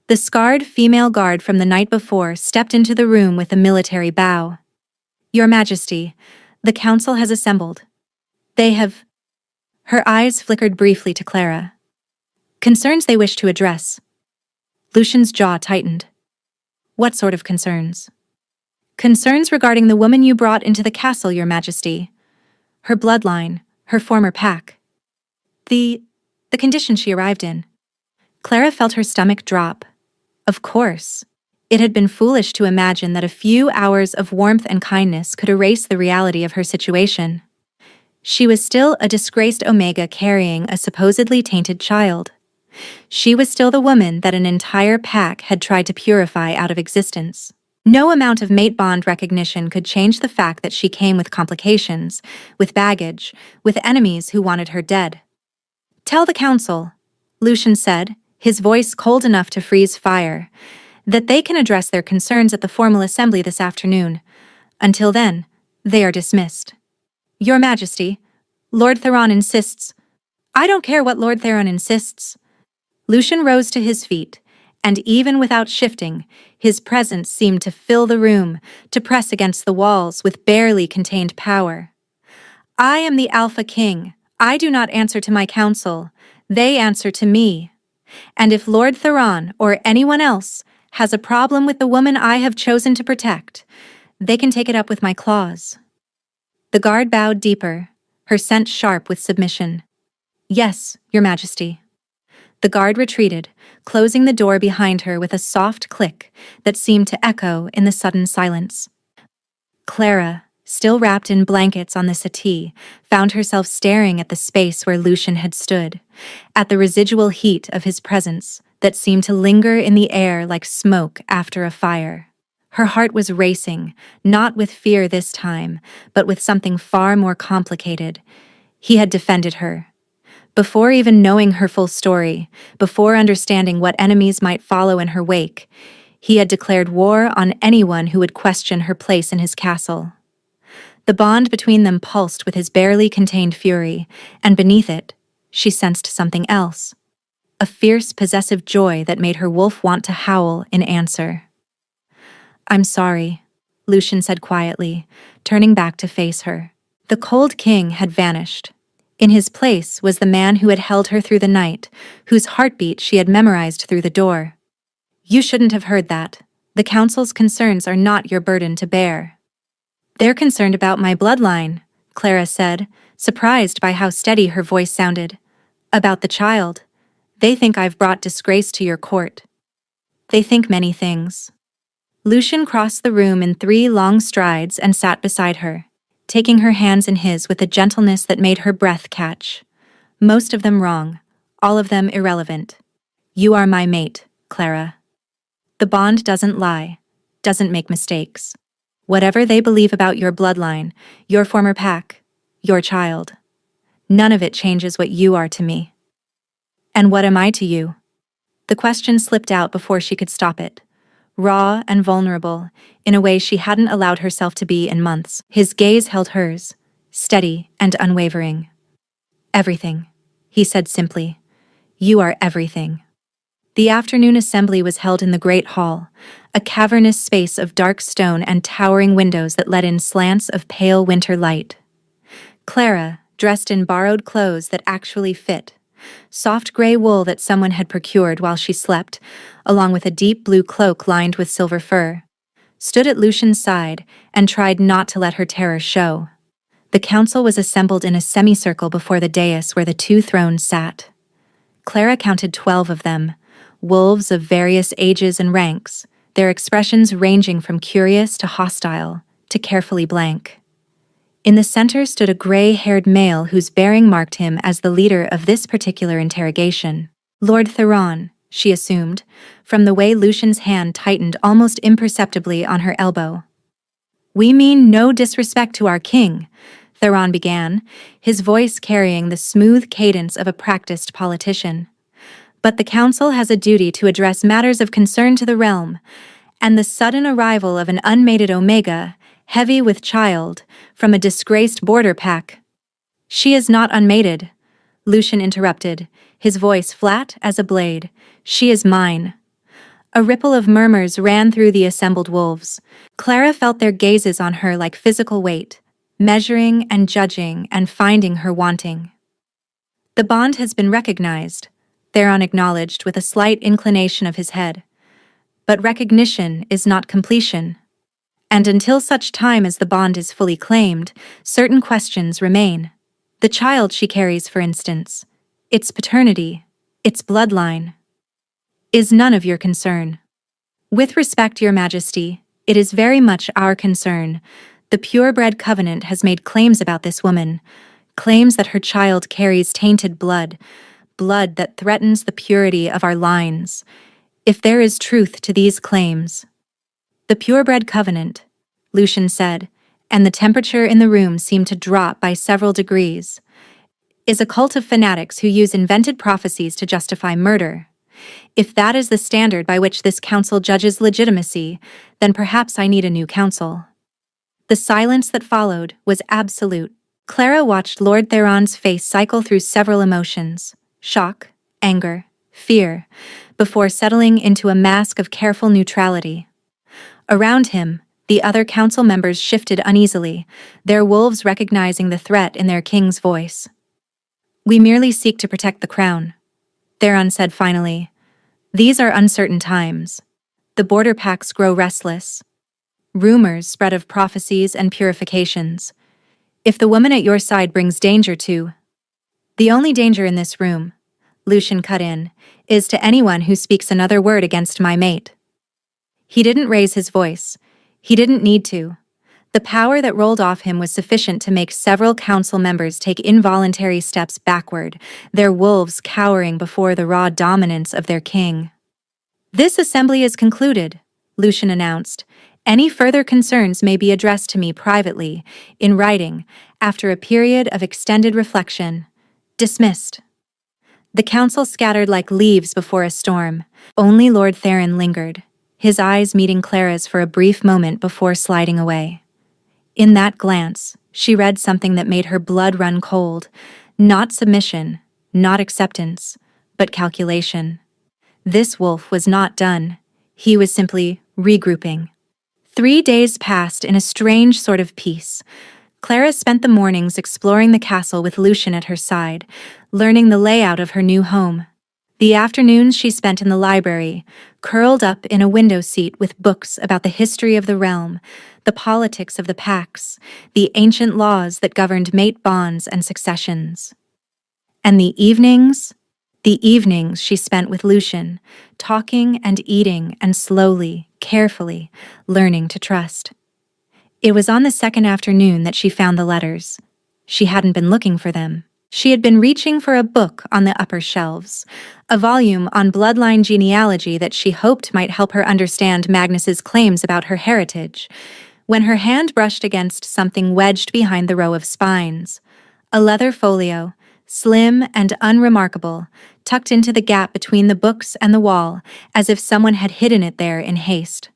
The scarred female guard from the night before stepped into the room with a military bow. "Your Majesty, the council has assembled. They have—" Her eyes flickered briefly to Clara, Concerns they wish to address. Lucian's jaw tightened. What sort of concerns? Concerns regarding the woman you brought into the castle, Your Majesty. Her bloodline, her former pack. The condition she arrived in. Clara felt her stomach drop. Of course. It had been foolish to imagine that a few hours of warmth and kindness could erase the reality of her situation. She was still a disgraced Omega carrying a supposedly tainted child. She was still the woman that an entire pack had tried to purify out of existence. No amount of mate bond recognition could change the fact that she came with complications, with baggage, with enemies who wanted her dead. Tell the council, Lucian said, his voice cold enough to freeze fire, that they can address their concerns at the formal assembly this afternoon. Until then, they are dismissed. Your Majesty, Lord Theron insists. I don't care what Lord Theron insists. Lucian rose to his feet, and even without shifting, his presence seemed to fill the room, to press against the walls with barely contained power. I am the Alpha King. I do not answer to my council. They answer to me. And if Lord Theron or anyone else has a problem with the woman I have chosen to protect, they can take it up with my claws. The guard bowed deeper, her scent sharp with submission. Yes, Your Majesty. The guard retreated, closing the door behind her with a soft click that seemed to echo in the sudden silence. Clara, still wrapped in blankets on the settee, found herself staring at the space where Lucian had stood, at the residual heat of his presence that seemed to linger in the air like smoke after a fire. Her heart was racing, not with fear this time, but with something far more complicated. He had defended her. Before even knowing her full story, before understanding what enemies might follow in her wake, he had declared war on anyone who would question her place in his castle. The bond between them pulsed with his barely contained fury, and beneath it, she sensed something else. A fierce, possessive joy that made her wolf want to howl in answer. I'm sorry, Lucian said quietly, turning back to face her. The cold king had vanished. In his place was the man who had held her through the night, whose heartbeat she had memorized through the door. You shouldn't have heard that. The council's concerns are not your burden to bear. They're concerned about my bloodline, Clara said, surprised by how steady her voice sounded. About the child. They think I've brought disgrace to your court. They think many things. Lucian crossed the room in 3 long strides and sat beside her, taking her hands in his with a gentleness that made her breath catch. Most of them wrong, all of them irrelevant. You are my mate, Clara. The bond doesn't lie, doesn't make mistakes. Whatever they believe about your bloodline, your former pack, your child, none of it changes what you are to me. And what am I to you? The question slipped out before she could stop it. Raw and vulnerable, in a way she hadn't allowed herself to be in months. His gaze held hers, steady and unwavering. Everything, he said simply. You are everything. The afternoon assembly was held in the Great Hall, a cavernous space of dark stone and towering windows that let in slants of pale winter light. Clara, dressed in borrowed clothes that actually fit, soft gray wool that someone had procured while she slept, along with a deep blue cloak lined with silver fur, stood at Lucian's side and tried not to let her terror show. The council was assembled in a semicircle before the dais where the 2 thrones sat. Clara counted 12 of them, wolves of various ages and ranks, their expressions ranging from curious to hostile to carefully blank. In the center stood a gray-haired male whose bearing marked him as the leader of this particular interrogation. Lord Theron, she assumed, from the way Lucian's hand tightened almost imperceptibly on her elbow. We mean no disrespect to our king, Theron began, his voice carrying the smooth cadence of a practiced politician. But the council has a duty to address matters of concern to the realm, and the sudden arrival of an unmated Omega, heavy with child, from a disgraced border pack. She is not unmated, Lucian interrupted, his voice flat as a blade. She is mine. A ripple of murmurs ran through the assembled wolves. Clara felt their gazes on her like physical weight, measuring and judging and finding her wanting. The bond has been recognized, Theron acknowledged with a slight inclination of his head. But recognition is not completion. And until such time as the bond is fully claimed, certain questions remain. The child she carries, for instance, its paternity, its bloodline, is none of your concern. With respect, Your Majesty, it is very much our concern. The purebred covenant has made claims about this woman, claims that her child carries tainted blood, blood that threatens the purity of our lines. If there is truth to these claims, the purebred covenant, Lucian said, and the temperature in the room seemed to drop by several degrees, is a cult of fanatics who use invented prophecies to justify murder. If that is the standard by which this council judges legitimacy, then perhaps I need a new council. The silence that followed was absolute. Clara watched Lord Theron's face cycle through several emotions: shock, anger, fear, before settling into a mask of careful neutrality. Around him, the other council members shifted uneasily, their wolves recognizing the threat in their king's voice. "We merely seek to protect the crown," Theron said finally. "These are uncertain times. The border pacts grow restless. Rumors spread of prophecies and purifications. If the woman at your side brings danger to—" "The only danger in this room," Lucian cut in, "is to anyone who speaks another word against my mate." He didn't raise his voice. He didn't need to. The power that rolled off him was sufficient to make several council members take involuntary steps backward, their wolves cowering before the raw dominance of their king. "This assembly is concluded," Lucian announced. "Any further concerns may be addressed to me privately, in writing, after a period of extended reflection. Dismissed." The council scattered like leaves before a storm. Only Lord Theron lingered, his eyes meeting Clara's for a brief moment before sliding away. In that glance, she read something that made her blood run cold. Not submission, not acceptance, but calculation. This wolf was not done. He was simply regrouping. 3 days passed in a strange sort of peace. Clara spent the mornings exploring the castle with Lucian at her side, learning the layout of her new home. The afternoons she spent in the library, curled up in a window seat with books about the history of the realm, the politics of the Pax, the ancient laws that governed mate bonds and successions. And the evenings she spent with Lucian, talking and eating and slowly, carefully, learning to trust. It was on the second afternoon that she found the letters. She hadn't been looking for them. She had been reaching for a book on the upper shelves, a volume on bloodline genealogy that she hoped might help her understand Magnus's claims about her heritage, when her hand brushed against something wedged behind the row of spines. A leather folio, slim and unremarkable, tucked into the gap between the books and the wall, as if someone had hidden it there in haste.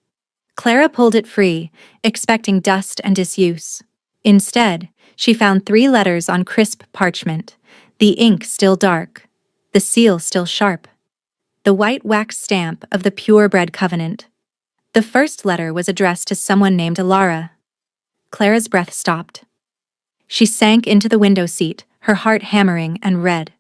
Clara pulled it free, expecting dust and disuse. Instead, she found 3 letters on crisp parchment, the ink still dark, the seal still sharp, the white wax stamp of the purebred covenant. The first letter was addressed to someone named Alara. Clara's breath stopped. She sank into the window seat, her heart hammering, and read.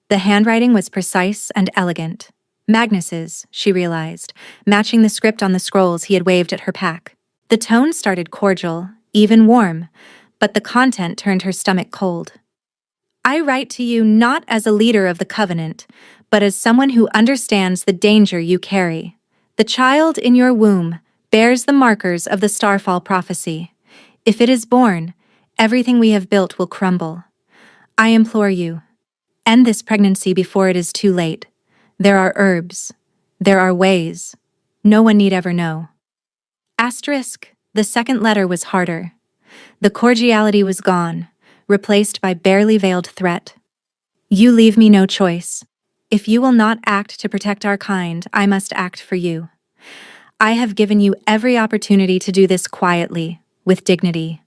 The handwriting was precise and elegant. Magnus's, she realized, matching the script on the scrolls he had waved at her pack. The tone started cordial, even warm, but the content turned her stomach cold. "I write to you not as a leader of the covenant, but as someone who understands the danger you carry. The child in your womb bears the markers of the starfall prophecy. If it is born, everything we have built will crumble. I implore you, end this pregnancy before it is too late. There are herbs. There are ways. No one need ever know." Asterisk, the second letter was harder. The cordiality was gone, replaced by barely veiled threat. "You leave me no choice. If you will not act to protect our kind, I must act for you. I have given you every opportunity to do this quietly, with dignity.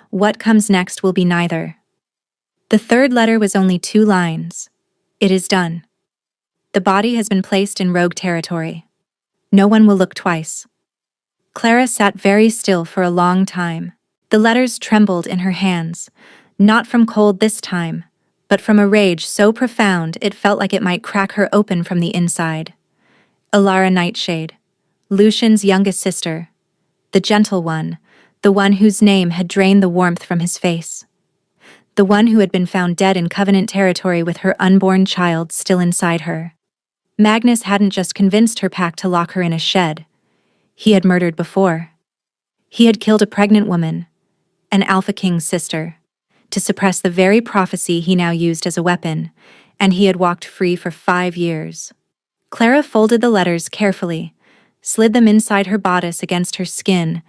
What comes next will be neither." The third letter was only 2 lines. "It is done. The body has been placed in rogue territory. No one will look twice." Clara sat very still for a long time. The letters trembled in her hands, not from cold this time, but from a rage so profound it felt like it might crack her open from the inside. Elara Nightshade, Lucian's youngest sister, the gentle one, the one whose name had drained the warmth from his face. The one who had been found dead in Covenant territory with her unborn child still inside her. Magnus hadn't just convinced her pack to lock her in a shed. He had murdered before. He had killed a pregnant woman, an Alpha King's sister, to suppress the very prophecy he now used as a weapon, and he had walked free for 5 years. Clara folded the letters carefully, slid them inside her bodice against her skin,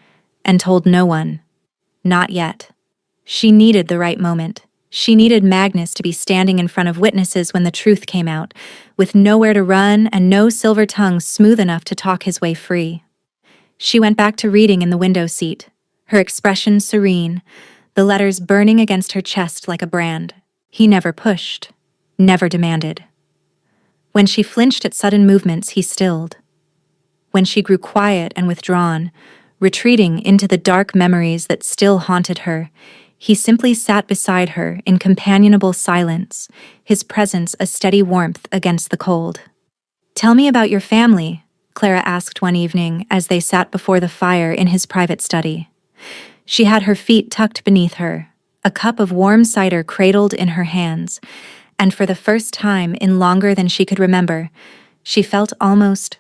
and told no one. Not yet. She needed the right moment. She needed Magnus to be standing in front of witnesses when the truth came out, with nowhere to run and no silver tongue smooth enough to talk his way free. She went back to reading in the window seat, her expression serene, the letters burning against her chest like a brand. He never pushed, never demanded. When she flinched at sudden movements, he stilled. When she grew quiet and withdrawn, retreating into the dark memories that still haunted her, he simply sat beside her in companionable silence, his presence a steady warmth against the cold. "Tell me about your family," Clara asked one evening as they sat before the fire in his private study. She had her feet tucked beneath her, a cup of warm cider cradled in her hands, and for the first time in longer than she could remember, she felt almost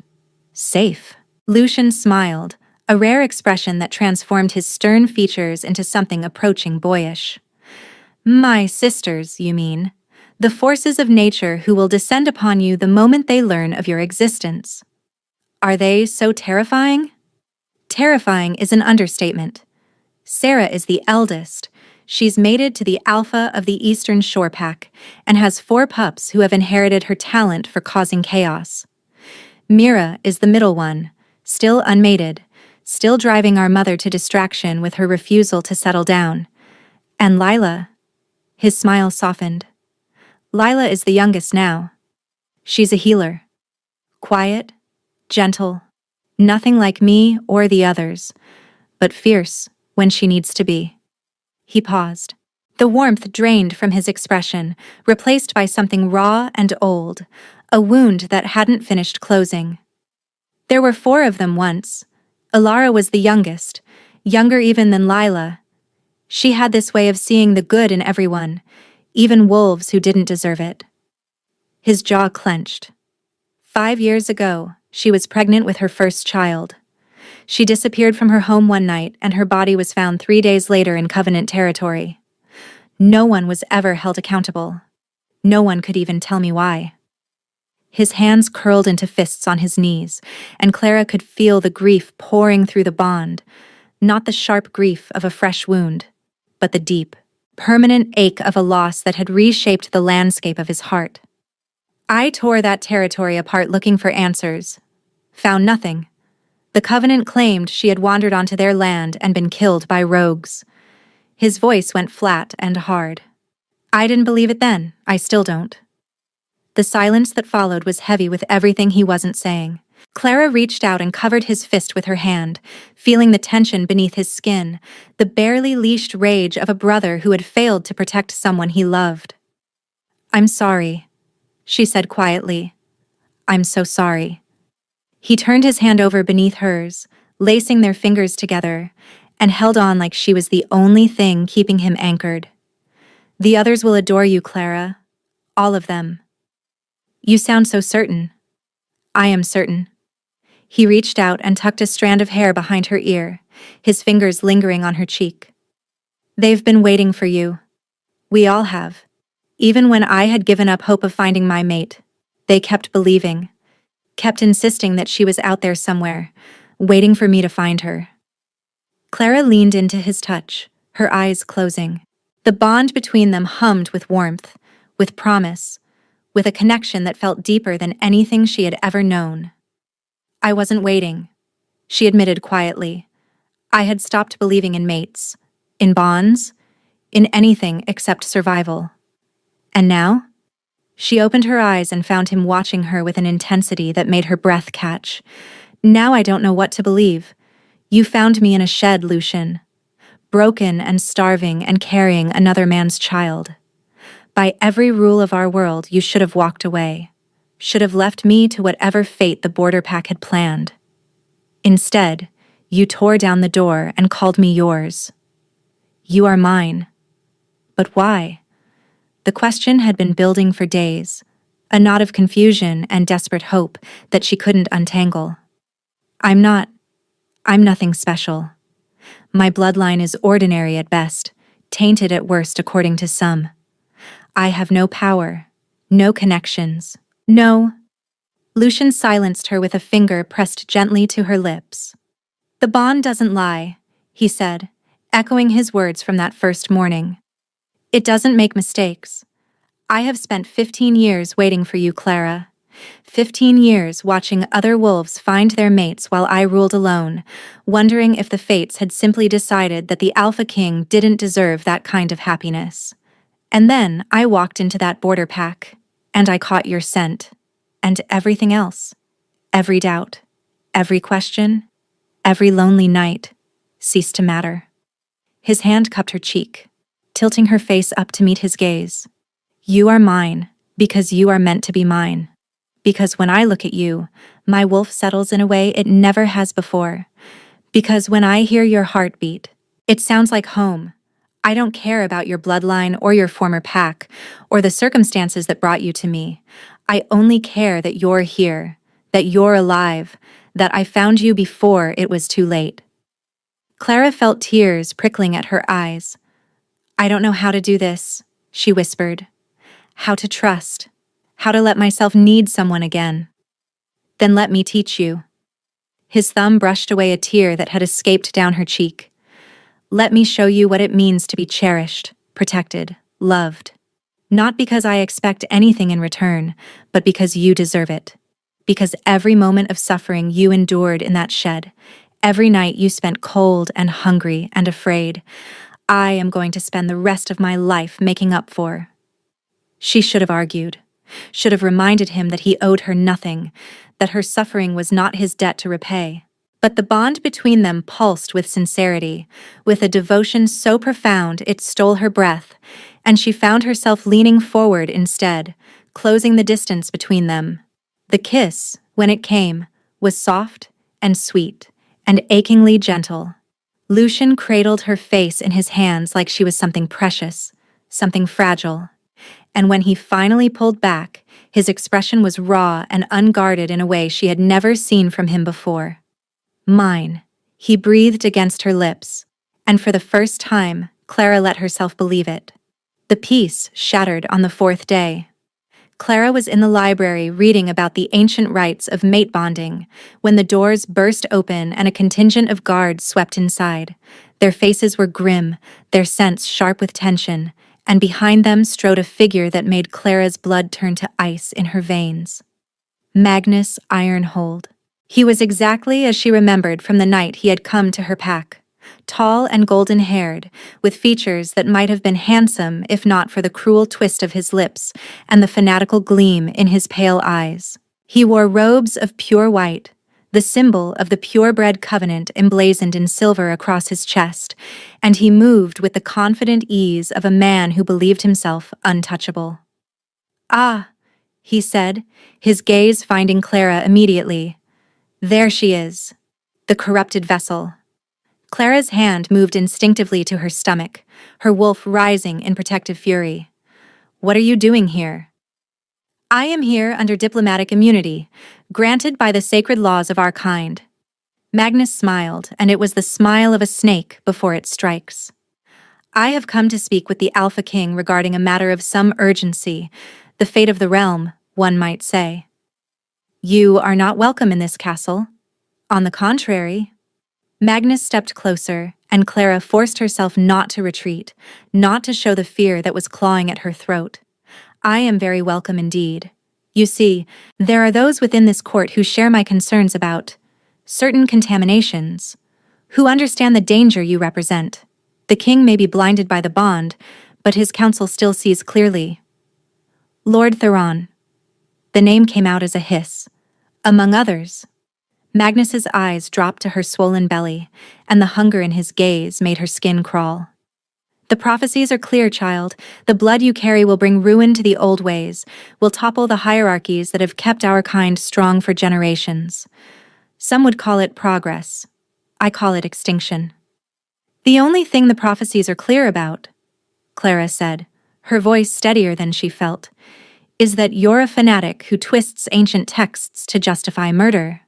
safe. Lucian smiled, a rare expression that transformed his stern features into something approaching boyish. "My sisters, you mean? The forces of nature who will descend upon you the moment they learn of your existence. Are they so terrifying?" Terrifying is an understatement. Sarah is the eldest. She's mated to the alpha of the Eastern Shore Pack and has 4 pups who have inherited her talent for causing chaos. Mira is the middle one, still unmated, still driving our mother to distraction with her refusal to settle down. And Lila, his smile softened. Lila is the youngest now. She's a healer. Quiet, gentle, nothing like me or the others, but fierce when she needs to be. He paused. The warmth drained from his expression, replaced by something raw and old, a wound that hadn't finished closing. There were 4 of them once. Elara was the youngest, younger even than Lila. She had this way of seeing the good in everyone, even wolves who didn't deserve it. His jaw clenched. 5 years ago, she was pregnant with her first child. She disappeared from her home one night, and her body was found 3 days later in Covenant territory. No one was ever held accountable. No one could even tell me why. His hands curled into fists on his knees, and Clara could feel the grief pouring through the bond, not the sharp grief of a fresh wound, but the deep, permanent ache of a loss that had reshaped the landscape of his heart. I tore that territory apart looking for answers. Found nothing. The Covenant claimed she had wandered onto their land and been killed by rogues. His voice went flat and hard. I didn't believe it then. I still don't. The silence that followed was heavy with everything he wasn't saying. Clara reached out and covered his fist with her hand, feeling the tension beneath his skin, the barely leashed rage of a brother who had failed to protect someone he loved. "I'm sorry," she said quietly. "I'm so sorry." He turned his hand over beneath hers, lacing their fingers together, and held on like she was the only thing keeping him anchored. "The others will adore you, Clara. All of them." "You sound so certain." "I am certain." He reached out and tucked a strand of hair behind her ear, his fingers lingering on her cheek. "They've been waiting for you. We all have. Even when I had given up hope of finding my mate, they kept believing, kept insisting that she was out there somewhere, waiting for me to find her." Clara leaned into his touch, her eyes closing. The bond between them hummed with warmth, with promise, with a connection that felt deeper than anything she had ever known. "I wasn't waiting," she admitted quietly. "I had stopped believing in mates, in bonds, in anything except survival. And now?" She opened her eyes and found him watching her with an intensity that made her breath catch. "Now I don't know what to believe. You found me in a shed, Lucian. Broken and starving and carrying another man's child. By every rule of our world, you should have walked away, should have left me to whatever fate the border pack had planned. Instead, you tore down the door and called me yours. You are mine. But why? The question had been building for days, a knot of confusion and desperate hope that she couldn't untangle. I'm nothing special. My bloodline is ordinary at best, tainted at worst according to some. I have no power, no connections, no. Lucian silenced her with a finger pressed gently to her lips. The bond doesn't lie, he said, echoing his words from that first morning. It doesn't make mistakes. I have spent 15 years waiting for you, Clara. 15 years watching other wolves find their mates while I ruled alone, wondering if the fates had simply decided that the Alpha King didn't deserve that kind of happiness. And then I walked into that border pack, and I caught your scent. And everything else. Every doubt, every question, every lonely night ceased to matter. His hand cupped her cheek, tilting her face up to meet his gaze. You are mine, because you are meant to be mine. Because when I look at you, my wolf settles in a way it never has before. Because when I hear your heartbeat, it sounds like home. I don't care about your bloodline or your former pack, or the circumstances that brought you to me. I only care that you're here, that you're alive, that I found you before it was too late. Clara felt tears prickling at her eyes. I don't know how to do this, she whispered. How to trust, how to let myself need someone again. Then let me teach you. His thumb brushed away a tear that had escaped down her cheek. Let me show you what it means to be cherished, protected, loved. Not because I expect anything in return, but because you deserve it. Because every moment of suffering you endured in that shed, every night you spent cold and hungry and afraid, I am going to spend the rest of my life making up for. She should have argued, should have reminded him that he owed her nothing, that her suffering was not his debt to repay. But the bond between them pulsed with sincerity, with a devotion so profound it stole her breath, and she found herself leaning forward instead, closing the distance between them. The kiss, when it came, was soft and sweet and achingly gentle. Lucian cradled her face in his hands like she was something precious, something fragile. And when he finally pulled back, his expression was raw and unguarded in a way she had never seen from him before. Mine, he breathed against her lips, and for the first time, Clara let herself believe it. The peace shattered on the fourth day. Clara was in the library reading about the ancient rites of mate bonding when the doors burst open and a contingent of guards swept inside. Their faces were grim, their scents sharp with tension, and behind them strode a figure that made Clara's blood turn to ice in her veins. Magnus Ironhold. He was exactly as she remembered from the night he had come to her pack. Tall and golden-haired, with features that might have been handsome if not for the cruel twist of his lips and the fanatical gleam in his pale eyes. He wore robes of pure white, the symbol of the purebred covenant emblazoned in silver across his chest, and he moved with the confident ease of a man who believed himself untouchable. Ah, he said, his gaze finding Clara immediately. There she is, the corrupted vessel. Clara's hand moved instinctively to her stomach, her wolf rising in protective fury. What are you doing here? I am here under diplomatic immunity, granted by the sacred laws of our kind. Magnus smiled, and it was the smile of a snake before it strikes. I have come to speak with the Alpha King regarding a matter of some urgency, the fate of the realm, one might say. You are not welcome in this castle. On the contrary. Magnus stepped closer, and Clara forced herself not to retreat, not to show the fear that was clawing at her throat. I am very welcome indeed. You see, there are those within this court who share my concerns about certain contaminations, who understand the danger you represent. The king may be blinded by the bond, but his council still sees clearly. Lord Theron. The name came out as a hiss. Among others. Magnus's eyes dropped to her swollen belly, and the hunger in his gaze made her skin crawl. The prophecies are clear, child. The blood you carry will bring ruin to the old ways, will topple the hierarchies that have kept our kind strong for generations. Some would call it progress. I call it extinction. The only thing the prophecies are clear about, Clara said, her voice steadier than she felt, is that you're a fanatic who twists ancient texts to justify murder.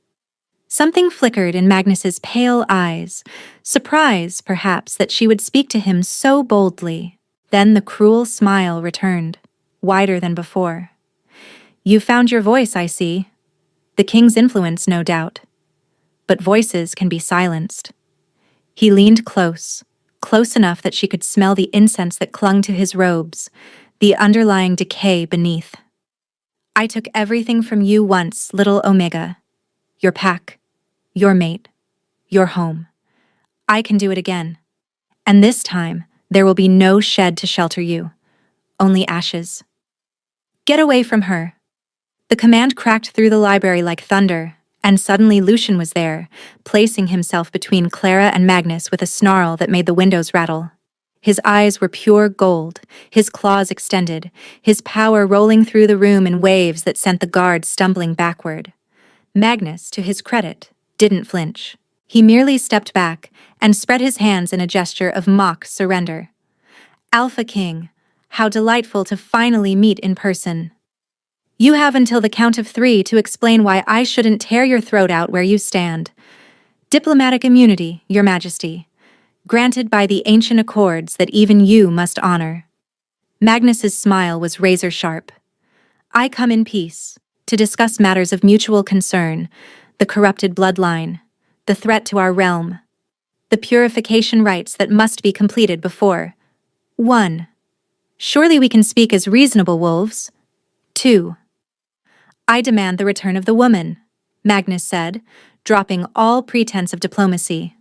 Something flickered in Magnus's pale eyes, surprise, perhaps, that she would speak to him so boldly. Then the cruel smile returned, wider than before. You found your voice, I see. The king's influence, no doubt. But voices can be silenced. He leaned close enough that she could smell the incense that clung to his robes, the underlying decay beneath. I took everything from you once, little Omega. Your pack, your mate, your home. I can do it again. And this time, there will be no shed to shelter you. Only ashes. Get away from her. The command cracked through the library like thunder, and suddenly Lucian was there, placing himself between Clara and Magnus with a snarl that made the windows rattle. His eyes were pure gold, his claws extended, his power rolling through the room in waves that sent the guards stumbling backward. Magnus, to his credit, didn't flinch. He merely stepped back and spread his hands in a gesture of mock surrender. Alpha King, how delightful to finally meet in person. You have until the count of 3 to explain why I shouldn't tear your throat out where you stand. Diplomatic immunity, Your Majesty, granted by the ancient accords that even you must honor. Magnus's smile was razor-sharp. I come in peace, to discuss matters of mutual concern, the corrupted bloodline, the threat to our realm, the purification rites that must be completed before. 1. Surely we can speak as reasonable wolves. 2. I demand the return of the woman, Magnus said, dropping all pretense of diplomacy.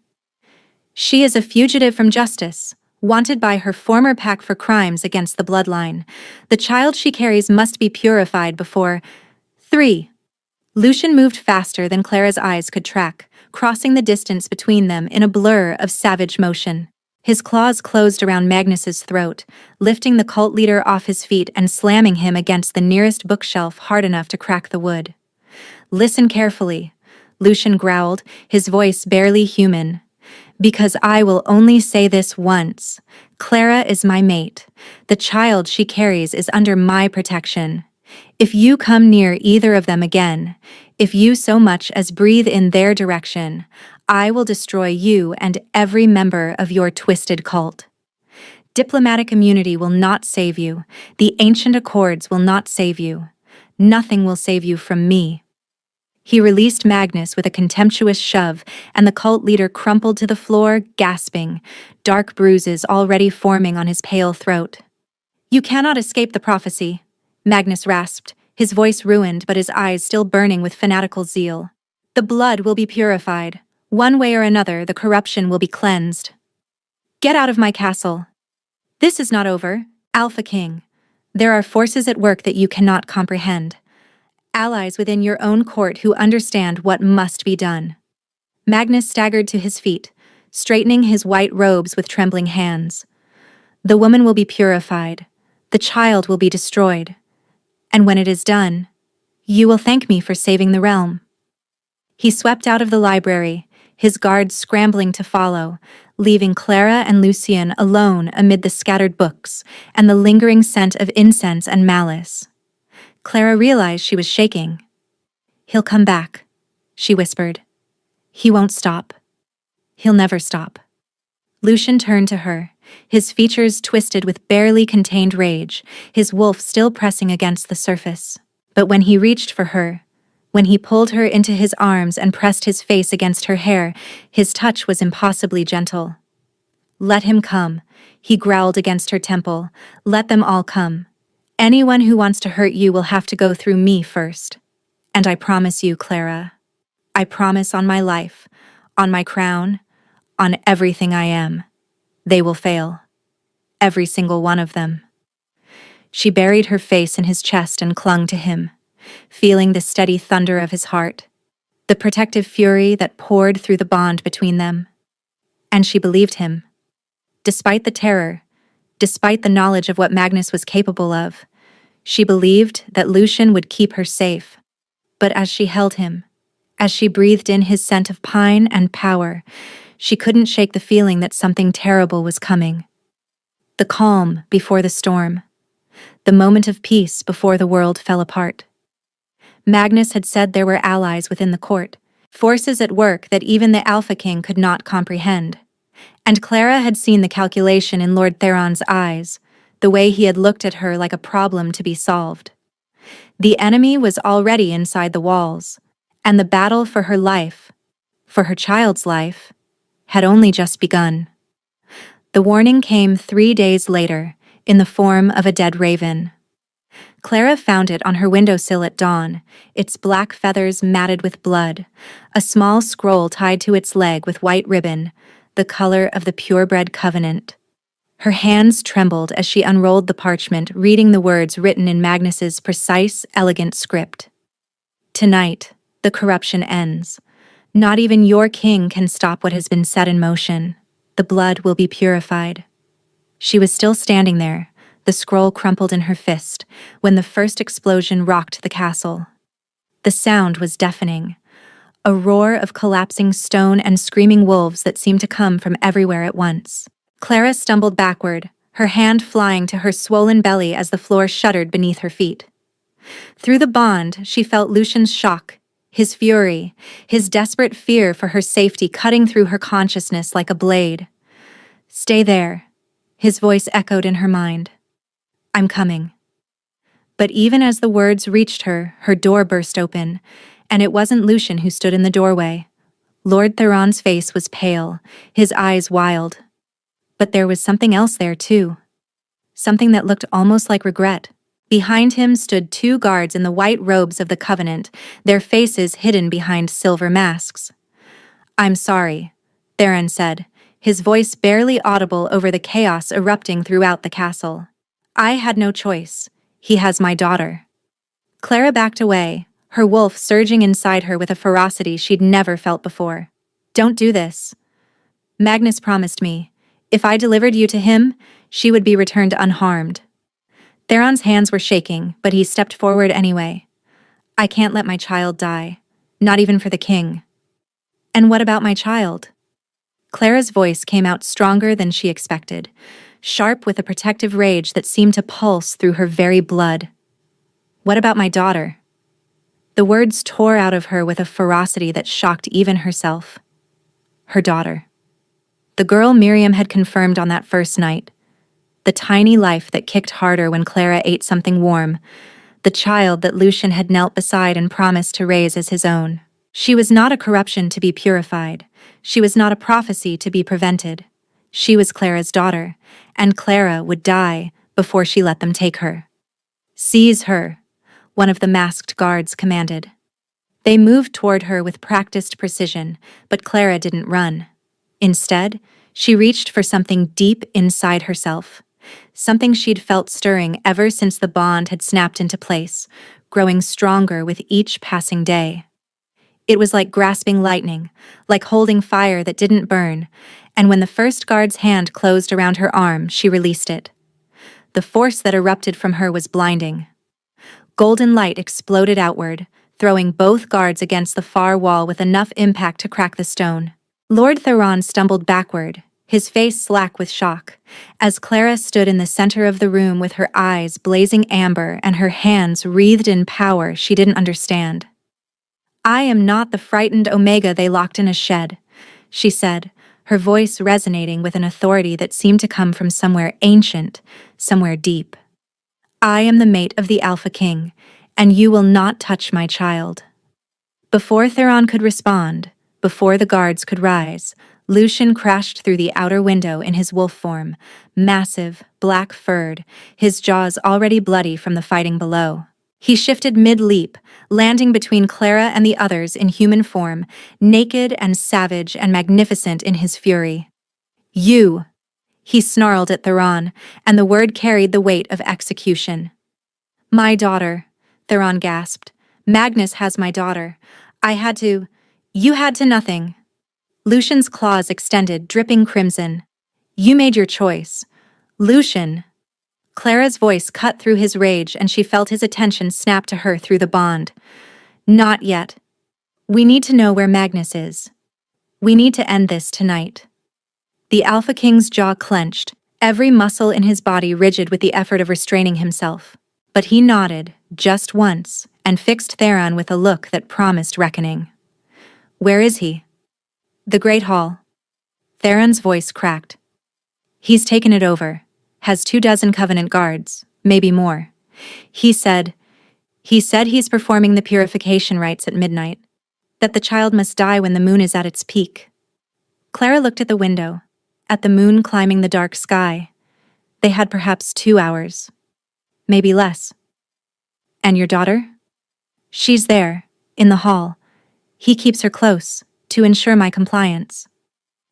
She is a fugitive from justice, wanted by her former pack for crimes against the bloodline. The child she carries must be purified before. 3. Lucian moved faster than Clara's eyes could track, crossing the distance between them in a blur of savage motion. His claws closed around Magnus's throat, lifting the cult leader off his feet and slamming him against the nearest bookshelf hard enough to crack the wood. Listen carefully, Lucian growled, his voice barely human. Because I will only say this once. Clara is my mate. The child she carries is under my protection. If you come near either of them again, if you so much as breathe in their direction, I will destroy you and every member of your twisted cult. Diplomatic immunity will not save you. The ancient accords will not save you. Nothing will save you from me. He released Magnus with a contemptuous shove, and the cult leader crumpled to the floor, gasping, dark bruises already forming on his pale throat. You cannot escape the prophecy, Magnus rasped, his voice ruined but his eyes still burning with fanatical zeal. The blood will be purified. One way or another, the corruption will be cleansed. Get out of my castle. This is not over, Alpha King. There are forces at work that you cannot comprehend. Allies within your own court who understand what must be done. Magnus staggered to his feet, straightening his white robes with trembling hands. The woman will be purified. The child will be destroyed. And when it is done, you will thank me for saving the realm. He swept out of the library, his guards scrambling to follow, leaving Clara and Lucian alone amid the scattered books and the lingering scent of incense and malice. Clara realized she was shaking. He'll come back, she whispered. He won't stop. He'll never stop. Lucian turned to her, his features twisted with barely contained rage, his wolf still pressing against the surface. But when he reached for her, when he pulled her into his arms and pressed his face against her hair, his touch was impossibly gentle. Let him come, he growled against her temple. Let them all come. Anyone who wants to hurt you will have to go through me first. And I promise you, Clara, I promise on my life, on my crown, on everything I am, they will fail. Every single one of them. She buried her face in his chest and clung to him, feeling the steady thunder of his heart, the protective fury that poured through the bond between them. And she believed him. Despite the terror, despite the knowledge of what Magnus was capable of. She believed that Lucian would keep her safe. But as she held him, as she breathed in his scent of pine and power, she couldn't shake the feeling that something terrible was coming. The calm before the storm. The moment of peace before the world fell apart. Magnus had said there were allies within the court, forces at work that even the Alpha King could not comprehend. And Clara had seen the calculation in Lord Theron's eyes, the way he had looked at her like a problem to be solved. The enemy was already inside the walls, and the battle for her life, for her child's life, had only just begun. The warning came 3 days later, in the form of a dead raven. Clara found it on her windowsill at dawn, its black feathers matted with blood, a small scroll tied to its leg with white ribbon, the color of the purebred covenant. Her hands trembled as she unrolled the parchment, reading the words written in Magnus's precise, elegant script. Tonight, the corruption ends. Not even your king can stop what has been set in motion. The blood will be purified. She was still standing there, the scroll crumpled in her fist, when the first explosion rocked the castle. The sound was deafening, a roar of collapsing stone and screaming wolves that seemed to come from everywhere at once. Clara stumbled backward, her hand flying to her swollen belly as the floor shuddered beneath her feet. Through the bond, she felt Lucian's shock, his fury, his desperate fear for her safety cutting through her consciousness like a blade. "Stay there," his voice echoed in her mind. "I'm coming." But even as the words reached her, her door burst open, and it wasn't Lucian who stood in the doorway. Lord Theron's face was pale, his eyes wild. But there was something else there, too. Something that looked almost like regret. Behind him stood 2 guards in the white robes of the Covenant, their faces hidden behind silver masks. "I'm sorry," Theron said, his voice barely audible over the chaos erupting throughout the castle. "I had no choice. He has my daughter." Clara backed away, her wolf surging inside her with a ferocity she'd never felt before. "Don't do this. Magnus promised me, if I delivered you to him, she would be returned unharmed." Theron's hands were shaking, but he stepped forward anyway. "I can't let my child die, not even for the king." "And what about my child?" Clara's voice came out stronger than she expected, sharp with a protective rage that seemed to pulse through her very blood. "What about my daughter?" The words tore out of her with a ferocity that shocked even herself. Her daughter. The girl Miriam had confirmed on that first night. The tiny life that kicked harder when Clara ate something warm. The child that Lucian had knelt beside and promised to raise as his own. She was not a corruption to be purified. She was not a prophecy to be prevented. She was Clara's daughter, and Clara would die before she let them take her. "Seize her," one of the masked guards commanded. They moved toward her with practiced precision, but Clara didn't run. Instead, she reached for something deep inside herself, something she'd felt stirring ever since the bond had snapped into place, growing stronger with each passing day. It was like grasping lightning, like holding fire that didn't burn, and when the first guard's hand closed around her arm, she released it. The force that erupted from her was blinding. Golden light exploded outward, throwing both guards against the far wall with enough impact to crack the stone. Lord Theron stumbled backward, his face slack with shock, as Clara stood in the center of the room with her eyes blazing amber and her hands wreathed in power she didn't understand. "I am not the frightened Omega they locked in a shed," she said, her voice resonating with an authority that seemed to come from somewhere ancient, somewhere deep. "I am the mate of the Alpha King, and you will not touch my child." Before Theron could respond, before the guards could rise, Lucian crashed through the outer window in his wolf form, massive, black-furred, his jaws already bloody from the fighting below. He shifted mid-leap, landing between Clara and the others in human form, naked and savage and magnificent in his fury. "You!" he snarled at Theron, and the word carried the weight of execution. "My daughter," Theron gasped. "Magnus has my daughter. I had to. You had to nothing." Lucian's claws extended, dripping crimson. "You made your choice. Lucian! Clara's voice cut through his rage and she felt his attention snap to her through the bond. Not yet. We need to know where Magnus is. We need to end this tonight. The Alpha King's jaw clenched, every muscle in his body rigid with the effort of restraining himself. But he nodded, just once, and fixed Theron with a look that promised reckoning. Where is he? The Great Hall. Theron's voice cracked. He's taken it over. Has 24 Covenant guards, maybe more. He said he's performing the purification rites at midnight. That the child must die when the moon is at its peak. Clara looked at the window, at the moon climbing the dark sky. They had perhaps 2 hours. Maybe less. And your daughter? She's there, in the hall. He keeps her close, to ensure my compliance.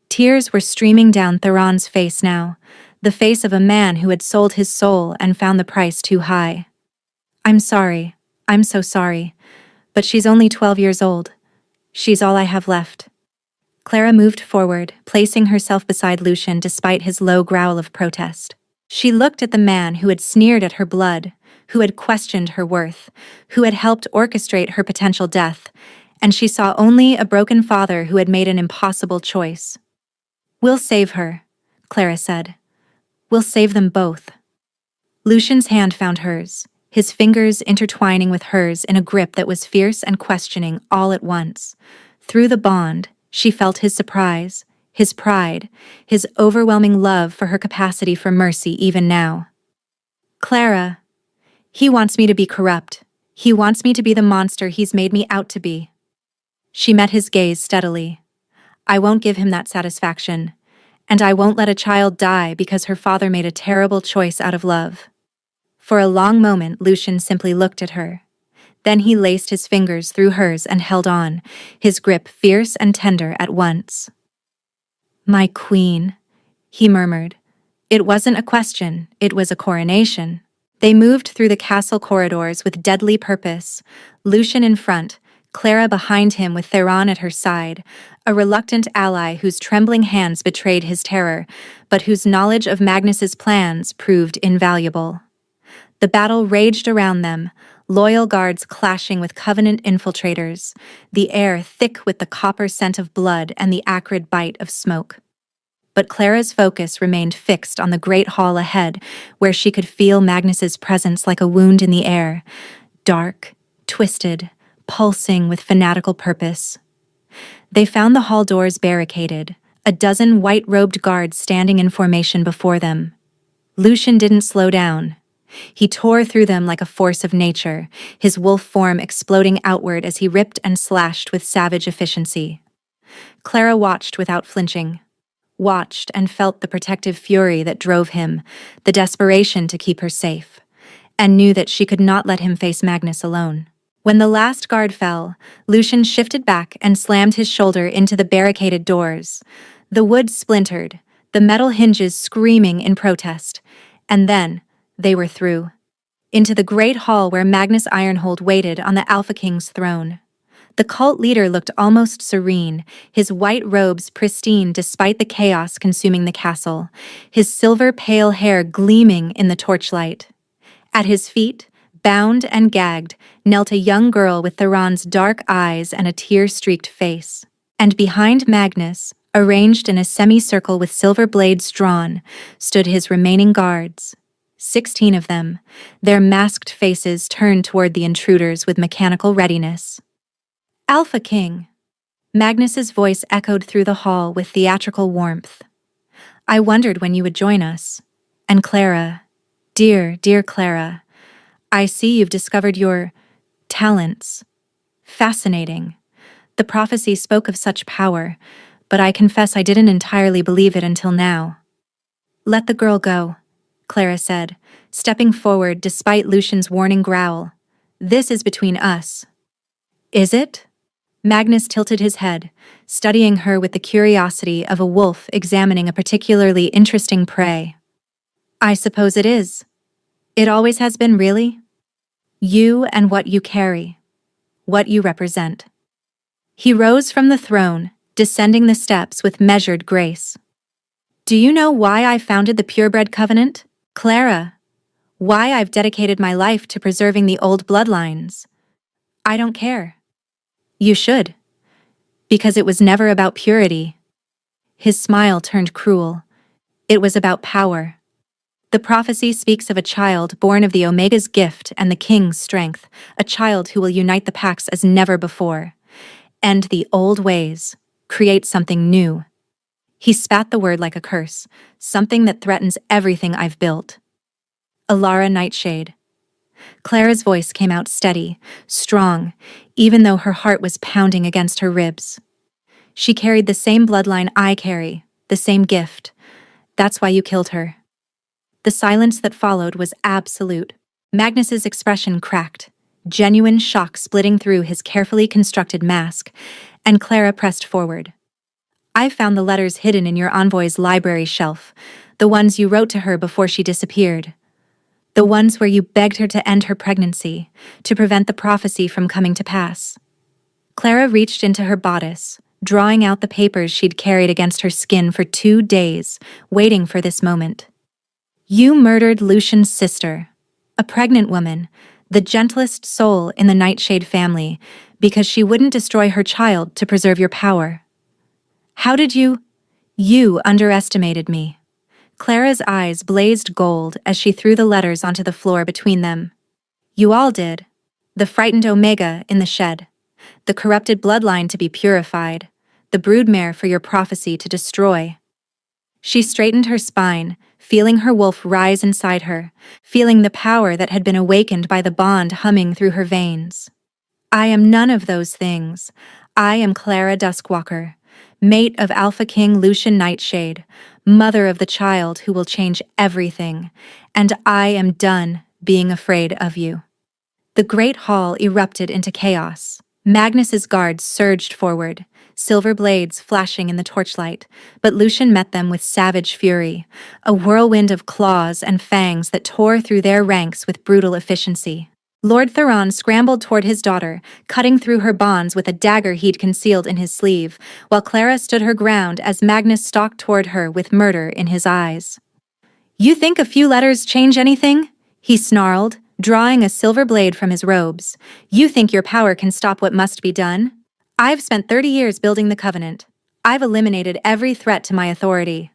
Tears were streaming down Theron's face now, the face of a man who had sold his soul and found the price too high. I'm sorry, I'm so sorry, but she's only 12 years old. She's all I have left. Clara moved forward, placing herself beside Lucian despite his low growl of protest. She looked at the man who had sneered at her blood, who had questioned her worth, who had helped orchestrate her potential death, and she saw only a broken father who had made an impossible choice. We'll save her, Clara said. We'll save them both. Lucian's hand found hers, his fingers intertwining with hers in a grip that was fierce and questioning all at once. Through the bond, she felt his surprise, his pride, his overwhelming love for her capacity for mercy even now. Clara, he wants me to be corrupt. He wants me to be the monster he's made me out to be. She met his gaze steadily. I won't give him that satisfaction, and I won't let a child die because her father made a terrible choice out of love. For a long moment, Lucian simply looked at her. Then he laced his fingers through hers and held on, his grip fierce and tender at once. My queen, he murmured. It wasn't a question, it was a coronation. They moved through the castle corridors with deadly purpose, Lucian in front, Clara behind him with Theron at her side, a reluctant ally whose trembling hands betrayed his terror, but whose knowledge of Magnus's plans proved invaluable. The battle raged around them, loyal guards clashing with Covenant infiltrators, the air thick with the copper scent of blood and the acrid bite of smoke. But Clara's focus remained fixed on the great hall ahead, where she could feel Magnus's presence like a wound in the air, dark, twisted, pulsing with fanatical purpose. They found the hall doors barricaded, a dozen white-robed guards standing in formation before them. Lucian didn't slow down. He tore through them like a force of nature, his wolf form exploding outward as he ripped and slashed with savage efficiency. Clara watched without flinching. Watched and felt the protective fury that drove him, the desperation to keep her safe, and knew that she could not let him face Magnus alone. When the last guard fell, Lucian shifted back and slammed his shoulder into the barricaded doors. The wood splintered, the metal hinges screaming in protest, and then they were through. Into the great hall where Magnus Ironhold waited on the Alpha King's throne. The cult leader looked almost serene, his white robes pristine despite the chaos consuming the castle, his silver pale hair gleaming in the torchlight. At his feet, bound and gagged, knelt a young girl with Theron's dark eyes and a tear-streaked face. And behind Magnus, arranged in a semicircle with silver blades drawn, stood his remaining guards. 16 of them, their masked faces turned toward the intruders with mechanical readiness. Alpha King. Magnus's voice echoed through the hall with theatrical warmth. I wondered when you would join us. And Clara, dear, dear Clara, I see you've discovered your talents. Fascinating. The prophecy spoke of such power, but I confess I didn't entirely believe it until now. Let the girl go, Clara said, stepping forward despite Lucian's warning growl. This is between us. Is it? Magnus tilted his head, studying her with the curiosity of a wolf examining a particularly interesting prey. I suppose it is. It always has been, really? You and what you carry. What you represent. He rose from the throne, descending the steps with measured grace. Do you know why I founded the Purebred Covenant? Clara, why I've dedicated my life to preserving the old bloodlines? I don't care. You should. Because it was never about purity. His smile turned cruel. It was about power. The prophecy speaks of a child born of the Omega's gift and the King's strength, a child who will unite the Pax as never before. End the old ways. Create something new. He spat the word like a curse, something that threatens everything I've built. Alara Nightshade. Clara's voice came out steady, strong, even though her heart was pounding against her ribs. She carried the same bloodline I carry, the same gift. That's why you killed her. The silence that followed was absolute. Magnus's expression cracked, genuine shock splitting through his carefully constructed mask, and Clara pressed forward. I found the letters hidden in your envoy's library shelf, the ones you wrote to her before she disappeared. The ones where you begged her to end her pregnancy, to prevent the prophecy from coming to pass. Clara reached into her bodice, drawing out the papers she'd carried against her skin for 2 days, waiting for this moment. You murdered Lucian's sister, a pregnant woman, the gentlest soul in the Nightshade family, because she wouldn't destroy her child to preserve your power. How did you? You underestimated me. Clara's eyes blazed gold as she threw the letters onto the floor between them. You all did. The frightened Omega in the shed. The corrupted bloodline to be purified. The broodmare for your prophecy to destroy. She straightened her spine, feeling her wolf rise inside her, feeling the power that had been awakened by the bond humming through her veins. I am none of those things. I am Clara Duskwalker, mate of Alpha King Lucian Nightshade, mother of the child who will change everything, and I am done being afraid of you. The great hall erupted into chaos. Magnus's guards surged forward, silver blades flashing in the torchlight, but Lucian met them with savage fury, a whirlwind of claws and fangs that tore through their ranks with brutal efficiency. Lord Theron scrambled toward his daughter, cutting through her bonds with a dagger he'd concealed in his sleeve, while Clara stood her ground as Magnus stalked toward her with murder in his eyes. You think a few letters change anything? He snarled, drawing a silver blade from his robes. You think your power can stop what must be done? I've spent 30 years building the Covenant. I've eliminated every threat to my authority.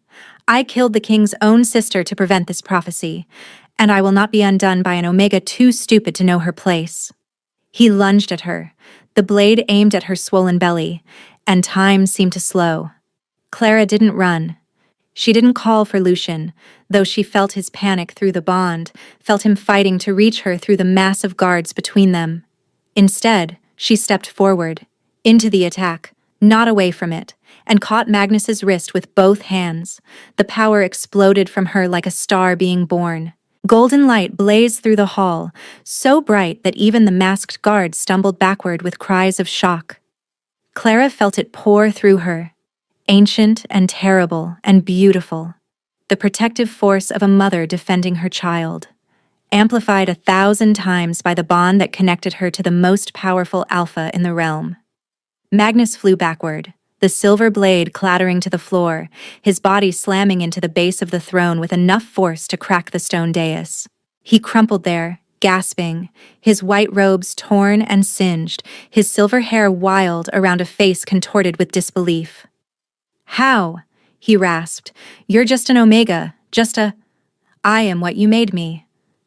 I killed the King's own sister to prevent this prophecy, and I will not be undone by an Omega too stupid to know her place. He lunged at her, the blade aimed at her swollen belly, and time seemed to slow. Clara didn't run. She didn't call for Lucian, though she felt his panic through the bond, felt him fighting to reach her through the mass of guards between them. Instead, she stepped forward, into the attack, not away from it, and caught Magnus's wrist with both hands. The power exploded from her like a star being born. Golden light blazed through the hall, so bright that even the masked guards stumbled backward with cries of shock. Clara felt it pour through her, ancient and terrible and beautiful, the protective force of a mother defending her child, amplified 1,000 times by the bond that connected her to the most powerful alpha in the realm. Magnus flew backward, the silver blade clattering to the floor, his body slamming into the base of the throne with enough force to crack the stone dais. He crumpled there, gasping, his white robes torn and singed, his silver hair wild around a face contorted with disbelief. How? He rasped. You're just an Omega, just a... I am what you made me.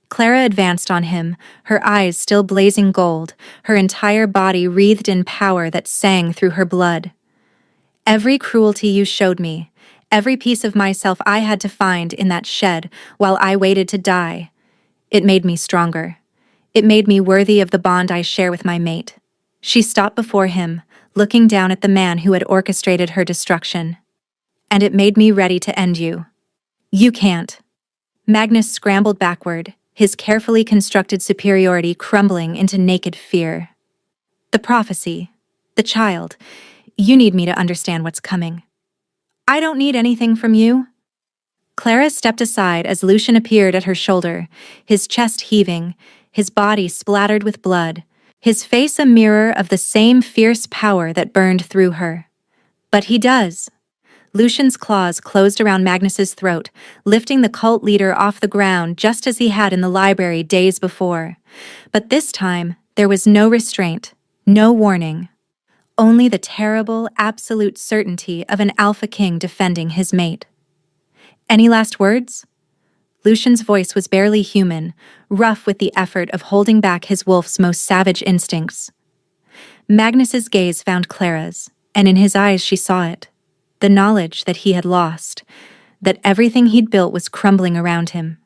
Clara advanced on him, her eyes still blazing gold, her entire body wreathed in power that sang through her blood. Every cruelty you showed me, every piece of myself I had to find in that shed while I waited to die, it made me stronger. It made me worthy of the bond I share with my mate. She stopped before him, looking down at the man who had orchestrated her destruction. And it made me ready to end you. You can't. Magnus scrambled backward, his carefully constructed superiority crumbling into naked fear. The prophecy. The child. You need me to understand what's coming. I don't need anything from you. Clara stepped aside as Lucian appeared at her shoulder, his chest heaving, his body splattered with blood, his face a mirror of the same fierce power that burned through her. But he does. Lucian's claws closed around Magnus's throat, lifting the cult leader off the ground just as he had in the library days before. But this time, there was no restraint, no warning. Only the terrible, absolute certainty of an alpha king defending his mate. Any last words? Lucian's voice was barely human, rough with the effort of holding back his wolf's most savage instincts. Magnus's gaze found Clara's, and in his eyes she saw it. The knowledge that he had lost, that everything he'd built was crumbling around him,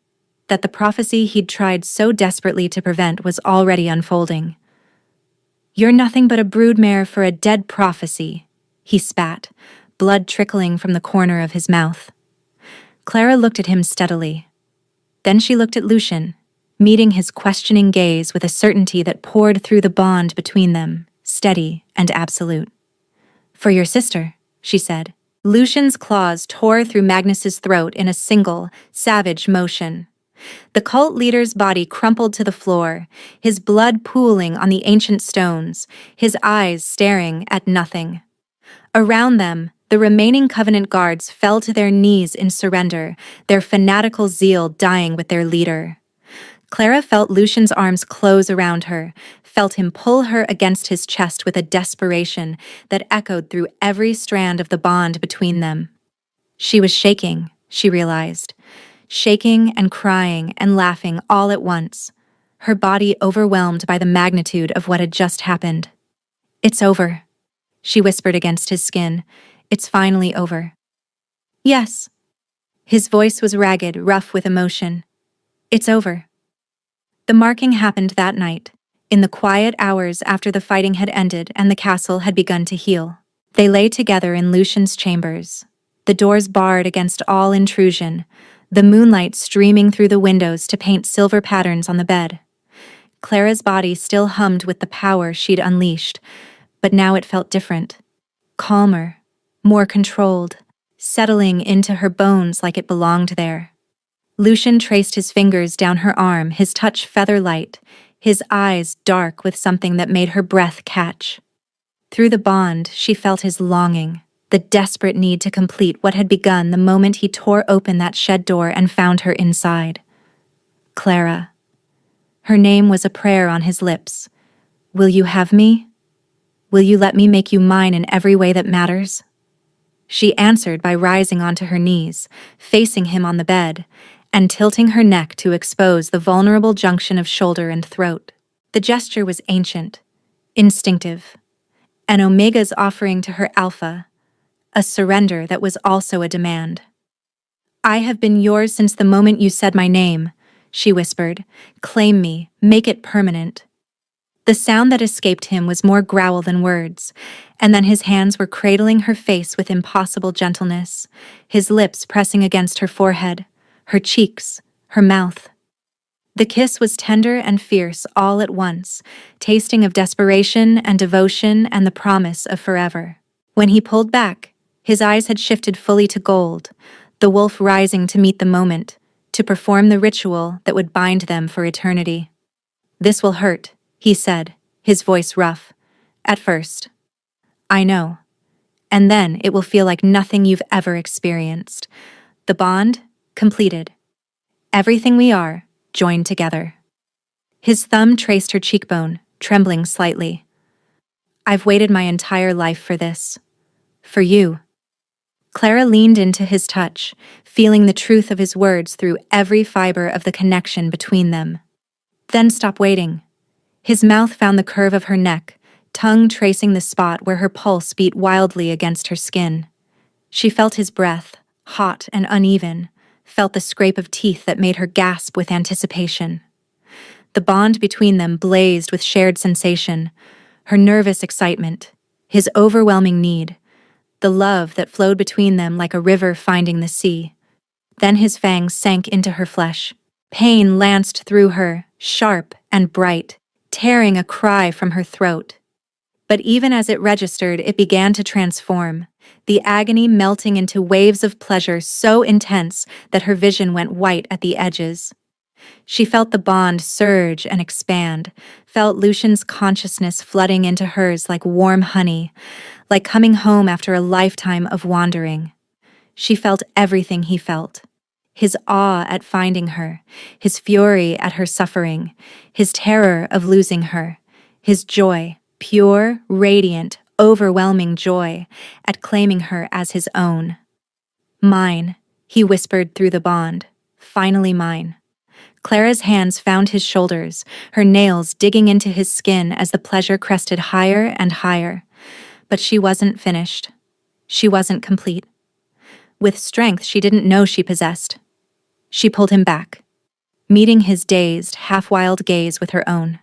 that the prophecy he'd tried so desperately to prevent was already unfolding. "You're nothing but a broodmare for a dead prophecy," he spat, blood trickling from the corner of his mouth. Clara looked at him steadily. Then she looked at Lucian, meeting his questioning gaze with a certainty that poured through the bond between them, steady and absolute. "For your sister," she said. Lucian's claws tore through Magnus's throat in a single, savage motion. The cult leader's body crumpled to the floor, his blood pooling on the ancient stones, his eyes staring at nothing. Around them, the remaining Covenant guards fell to their knees in surrender, their fanatical zeal dying with their leader. Clara felt Lucian's arms close around her, felt him pull her against his chest with a desperation that echoed through every strand of the bond between them. She was shaking, she realized, shaking and crying and laughing all at once, her body overwhelmed by the magnitude of what had just happened. "It's over," she whispered against his skin. "It's finally over." "Yes." His voice was ragged, rough with emotion. "It's over." The marking happened that night, in the quiet hours after the fighting had ended and the castle had begun to heal. They lay together in Lucian's chambers, the doors barred against all intrusion, the moonlight streaming through the windows to paint silver patterns on the bed. Clara's body still hummed with the power she'd unleashed, but now it felt different. Calmer, more controlled, settling into her bones like it belonged there. Lucian traced his fingers down her arm, his touch feather-light, his eyes dark with something that made her breath catch. Through the bond, she felt his longing, the desperate need to complete what had begun the moment he tore open that shed door and found her inside. Clara. Her name was a prayer on his lips. "Will you have me? Will you let me make you mine in every way that matters?" She answered by rising onto her knees, facing him on the bed, and tilting her neck to expose the vulnerable junction of shoulder and throat. The gesture was ancient, instinctive, an Omega's offering to her Alpha, a surrender that was also a demand. "I have been yours since the moment you said my name," she whispered. "Claim me, make it permanent." The sound that escaped him was more growl than words, and then his hands were cradling her face with impossible gentleness, his lips pressing against her forehead, her cheeks, her mouth. The kiss was tender and fierce all at once, tasting of desperation and devotion and the promise of forever. When he pulled back, his eyes had shifted fully to gold, the wolf rising to meet the moment, to perform the ritual that would bind them for eternity. "This will hurt," he said, his voice rough. "At first. I know. And then it will feel like nothing you've ever experienced. The bond, completed. Everything we are, joined together." His thumb traced her cheekbone, trembling slightly. "I've waited my entire life for this. For you." Clara leaned into his touch, feeling the truth of his words through every fiber of the connection between them. "Then stop waiting." His mouth found the curve of her neck, tongue tracing the spot where her pulse beat wildly against her skin. She felt his breath, hot and uneven, felt the scrape of teeth that made her gasp with anticipation. The bond between them blazed with shared sensation, her nervous excitement, his overwhelming need, the love that flowed between them like a river finding the sea. Then his fangs sank into her flesh. Pain lanced through her, sharp and bright, tearing a cry from her throat. But even as it registered, it began to transform, the agony melting into waves of pleasure so intense that her vision went white at the edges. She felt the bond surge and expand, felt Lucian's consciousness flooding into hers like warm honey, like coming home after a lifetime of wandering. She felt everything he felt. His awe at finding her, his fury at her suffering, his terror of losing her, his joy, pure, radiant, overwhelming joy, at claiming her as his own. Mine, he whispered through the bond, finally mine. Clara's hands found his shoulders, her nails digging into his skin as the pleasure crested higher and higher. But she wasn't finished. She wasn't complete. With strength she didn't know she possessed. She pulled him back, meeting his dazed, half-wild gaze with her own.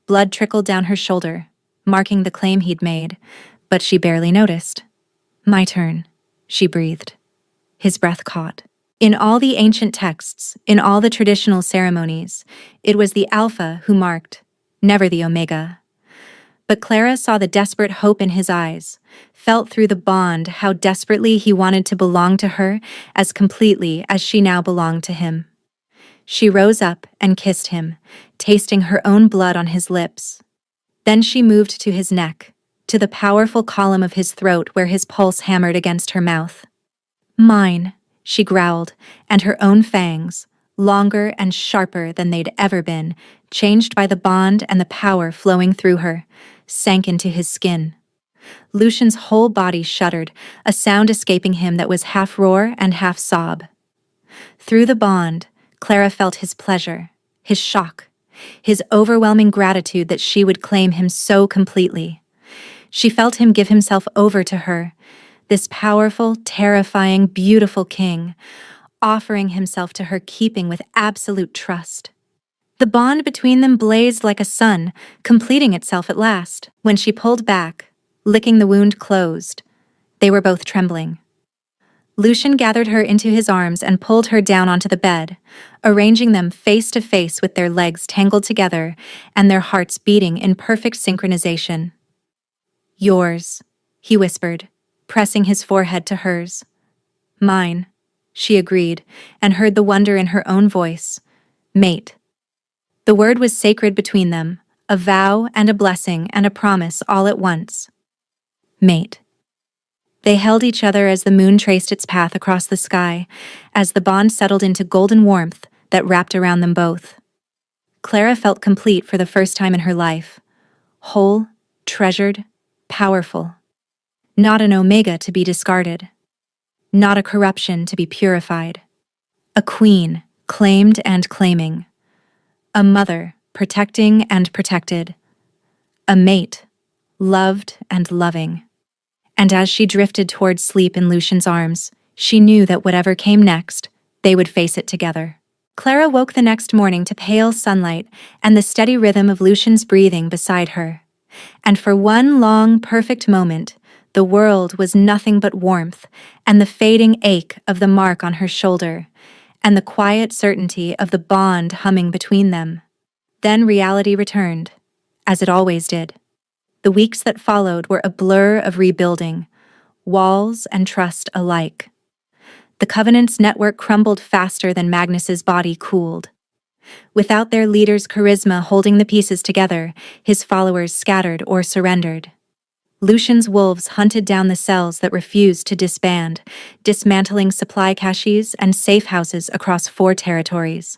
Blood trickled down her shoulder, marking the claim he'd made, but she barely noticed. My turn, she breathed. His breath caught. In all the ancient texts, in all the traditional ceremonies, it was the Alpha who marked, never the Omega. But Clara saw the desperate hope in his eyes, felt through the bond how desperately he wanted to belong to her as completely as she now belonged to him. She rose up and kissed him, tasting her own blood on his lips. Then she moved to his neck, to the powerful column of his throat where his pulse hammered against her mouth. Mine, she growled, and her own fangs, longer and sharper than they'd ever been, changed by the bond and the power flowing through her, sank into his skin. Lucian's whole body shuddered, a sound escaping him that was half roar and half sob. Through the bond, Clara felt his pleasure, his shock, his overwhelming gratitude that she would claim him so completely. She felt him give himself over to her, this powerful, terrifying, beautiful king, offering himself to her, keeping with absolute trust. The bond between them blazed like a sun, completing itself at last. When she pulled back, licking the wound closed, they were both trembling. Lucian gathered her into his arms and pulled her down onto the bed, arranging them face to face with their legs tangled together and their hearts beating in perfect synchronization. Yours, he whispered, pressing his forehead to hers. Mine, she agreed, and heard the wonder in her own voice. Mate. The word was sacred between them, a vow and a blessing and a promise all at once. Mate. They held each other as the moon traced its path across the sky, as the bond settled into golden warmth that wrapped around them both. Clara felt complete for the first time in her life. Whole, treasured, powerful. Not an omega to be discarded. Not a corruption to be purified. A queen, claimed and claiming. A mother, protecting and protected. A mate, loved and loving. And as she drifted toward sleep in Lucian's arms, she knew that whatever came next, they would face it together. Clara woke the next morning to pale sunlight and the steady rhythm of Lucian's breathing beside her. And for one long, perfect moment, the world was nothing but warmth and the fading ache of the mark on her shoulder, and the quiet certainty of the bond humming between them. Then reality returned, as it always did. The weeks that followed were a blur of rebuilding, walls and trust alike. The Covenant's network crumbled faster than Magnus's body cooled. Without their leader's charisma holding the pieces together, his followers scattered or surrendered. Lucian's wolves hunted down the cells that refused to disband, dismantling supply caches and safe houses across 4 territories.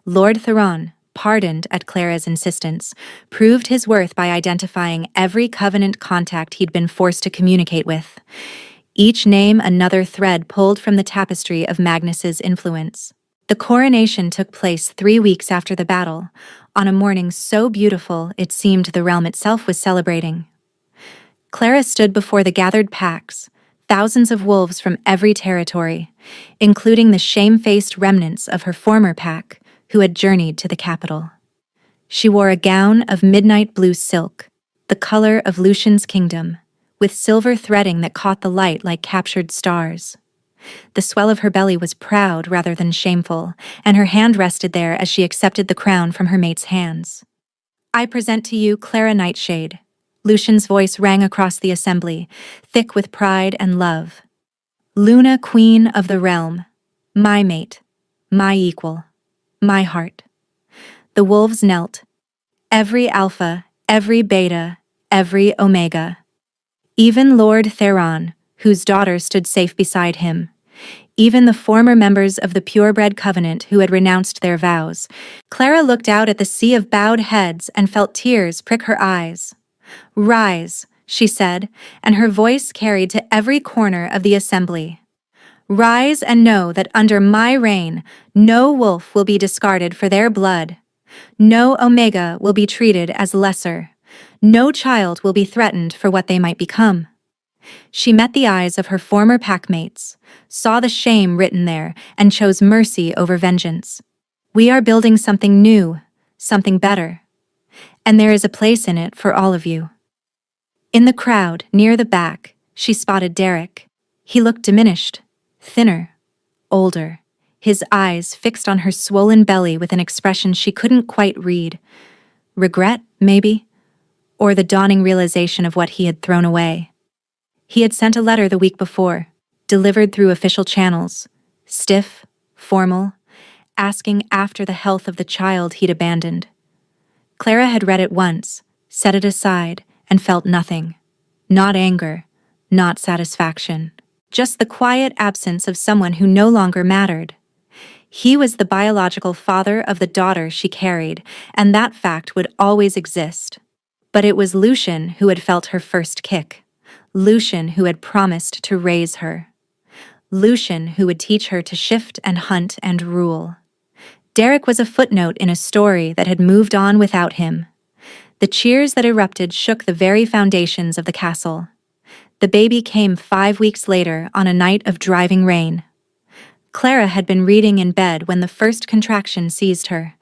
Lord Theron, pardoned at Clara's insistence, proved his worth by identifying every Covenant contact he'd been forced to communicate with, each name another thread pulled from the tapestry of Magnus's influence. The coronation took place 3 weeks after the battle, on a morning so beautiful it seemed the realm itself was celebrating. Clara stood before the gathered packs, thousands of wolves from every territory, including the shame-faced remnants of her former pack, who had journeyed to the capital. She wore a gown of midnight blue silk, the color of Lucian's kingdom, with silver threading that caught the light like captured stars. The swell of her belly was proud rather than shameful, and her hand rested there as she accepted the crown from her mate's hands. I present to you Clara Nightshade. Lucian's voice rang across the assembly, thick with pride and love. Luna, queen of the realm, my mate, my equal, my heart. The wolves knelt. Every alpha, every beta, every omega. Even Lord Theron, whose daughter stood safe beside him. Even the former members of the purebred covenant who had renounced their vows. Clara looked out at the sea of bowed heads and felt tears prick her eyes. "Rise," she said, and her voice carried to every corner of the assembly. "Rise and know that under my reign, no wolf will be discarded for their blood. No Omega will be treated as lesser. No child will be threatened for what they might become." She met the eyes of her former packmates, saw the shame written there, and chose mercy over vengeance. "We are building something new, something better. And there is a place in it for all of you." In the crowd, near the back, she spotted Derek. He looked diminished, thinner, older, his eyes fixed on her swollen belly with an expression she couldn't quite read. Regret, maybe? Or the dawning realization of what he had thrown away. He had sent a letter the week before, delivered through official channels, stiff, formal, asking after the health of the child he'd abandoned. Clara had read it once, set it aside, and felt nothing. Not anger, not satisfaction. Just the quiet absence of someone who no longer mattered. He was the biological father of the daughter she carried, and that fact would always exist. But it was Lucian who had felt her first kick. Lucian who had promised to raise her. Lucian who would teach her to shift and hunt and rule. Derek was a footnote in a story that had moved on without him. The cheers that erupted shook the very foundations of the castle. The baby came 5 weeks later on a night of driving rain. Clara had been reading in bed when the first contraction seized her,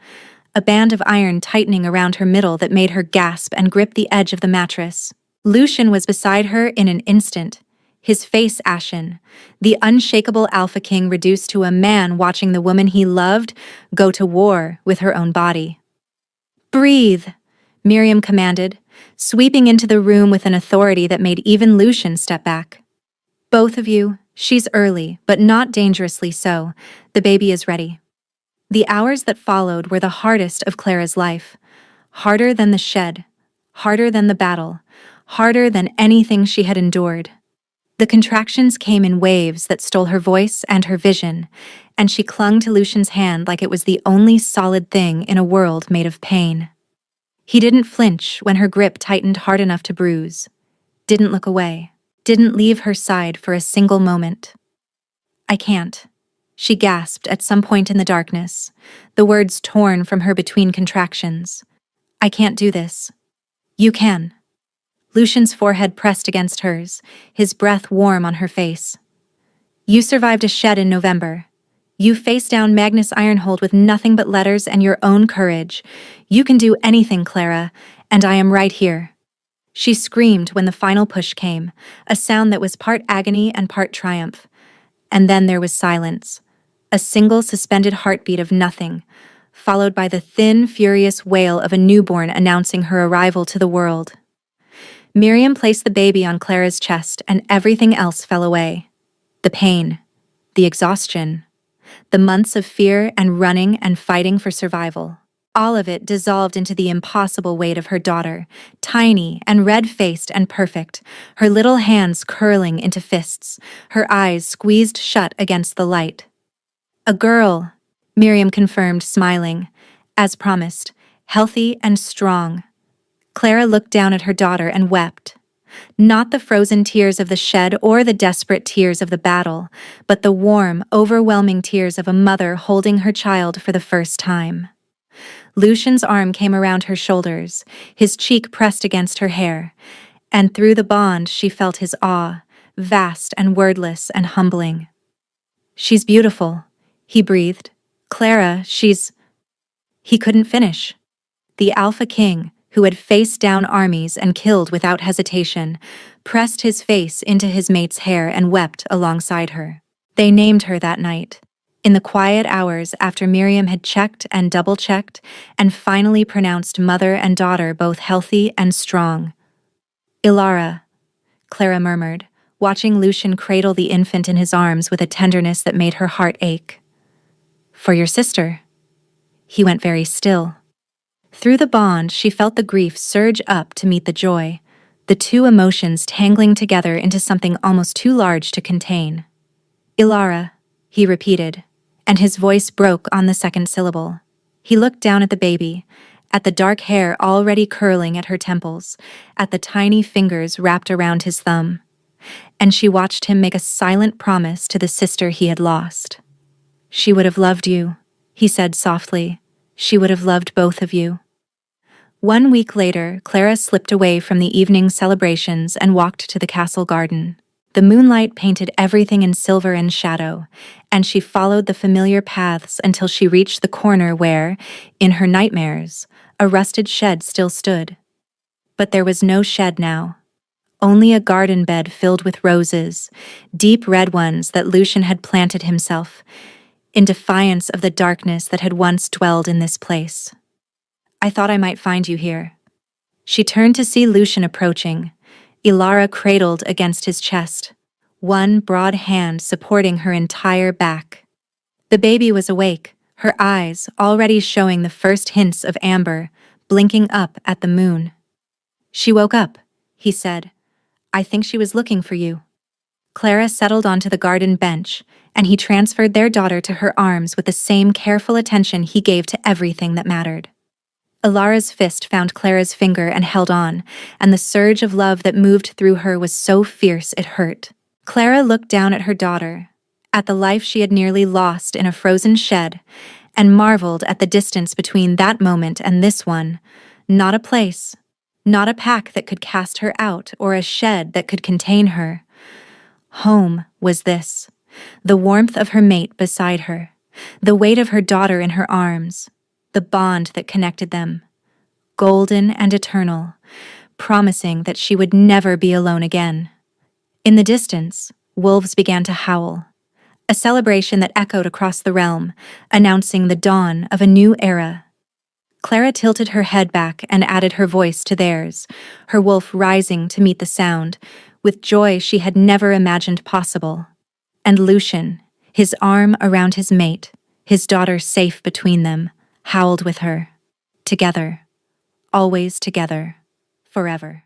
a band of iron tightening around her middle that made her gasp and grip the edge of the mattress. Lucian was beside her in an instant, his face ashen, the unshakable Alpha King reduced to a man watching the woman he loved go to war with her own body. "Breathe," Miriam commanded, sweeping into the room with an authority that made even Lucian step back. "Both of you, she's early, but not dangerously so. The baby is ready." The hours that followed were the hardest of Clara's life. Harder than the shed, harder than the battle, harder than anything she had endured. The contractions came in waves that stole her voice and her vision, and she clung to Lucian's hand like it was the only solid thing in a world made of pain. He didn't flinch when her grip tightened hard enough to bruise, didn't look away, didn't leave her side for a single moment. "I can't," she gasped at some point in the darkness, the words torn from her between contractions. "I can't do this." "You can." Lucian's forehead pressed against hers, his breath warm on her face. "You survived a shed in November. You faced down Magnus Ironhold with nothing but letters and your own courage. You can do anything, Clara, and I am right here." She screamed when the final push came, a sound that was part agony and part triumph. And then there was silence, a single suspended heartbeat of nothing, followed by the thin, furious wail of a newborn announcing her arrival to the world. Miriam placed the baby on Clara's chest and everything else fell away. The pain, the exhaustion, the months of fear and running and fighting for survival. All of it dissolved into the impossible weight of her daughter, tiny and red-faced and perfect, her little hands curling into fists, her eyes squeezed shut against the light. "A girl," Miriam confirmed, smiling, as promised, healthy and strong. Clara looked down at her daughter and wept. Not the frozen tears of the shed or the desperate tears of the battle, but the warm, overwhelming tears of a mother holding her child for the first time. Lucian's arm came around her shoulders, his cheek pressed against her hair, and through the bond she felt his awe, vast and wordless and humbling. "She's beautiful," he breathed. "Clara, she's—" He couldn't finish. The Alpha King, who had faced down armies and killed without hesitation, pressed his face into his mate's hair and wept alongside her. They named her that night, in the quiet hours after Miriam had checked and double-checked and finally pronounced mother and daughter both healthy and strong. "Ilara," Clara murmured, watching Lucian cradle the infant in his arms with a tenderness that made her heart ache. "For your sister." He went very still. Through the bond, she felt the grief surge up to meet the joy, the two emotions tangling together into something almost too large to contain. Ilara, he repeated, and his voice broke on the second syllable. He looked down at the baby, at the dark hair already curling at her temples, at the tiny fingers wrapped around his thumb. And she watched him make a silent promise to the sister he had lost. "She would have loved you," he said softly. "She would have loved both of you." 1 week later, Clara slipped away from the evening celebrations and walked to the castle garden. The moonlight painted everything in silver and shadow, and she followed the familiar paths until she reached the corner where, in her nightmares, a rusted shed still stood. But there was no shed now. Only a garden bed filled with roses, deep red ones that Lucian had planted himself, in defiance of the darkness that had once dwelled in this place. "I thought I might find you here." She turned to see Lucian approaching, Ilara cradled against his chest, one broad hand supporting her entire back. The baby was awake, her eyes already showing the first hints of amber, blinking up at the moon. "She woke up," he said. "I think she was looking for you." Clara settled onto the garden bench, and he transferred their daughter to her arms with the same careful attention he gave to everything that mattered. Ilara's fist found Clara's finger and held on, and the surge of love that moved through her was so fierce it hurt. Clara looked down at her daughter, at the life she had nearly lost in a frozen shed, and marveled at the distance between that moment and this one. Not a place, not a pack that could cast her out or a shed that could contain her. Home was this, the warmth of her mate beside her, the weight of her daughter in her arms, the bond that connected them, golden and eternal, promising that she would never be alone again. In the distance, wolves began to howl, a celebration that echoed across the realm, announcing the dawn of a new era. Clara tilted her head back and added her voice to theirs, her wolf rising to meet the sound, with joy she had never imagined possible. And Lucian, his arm around his mate, his daughter safe between them, howled with her. Together. Always together. Forever.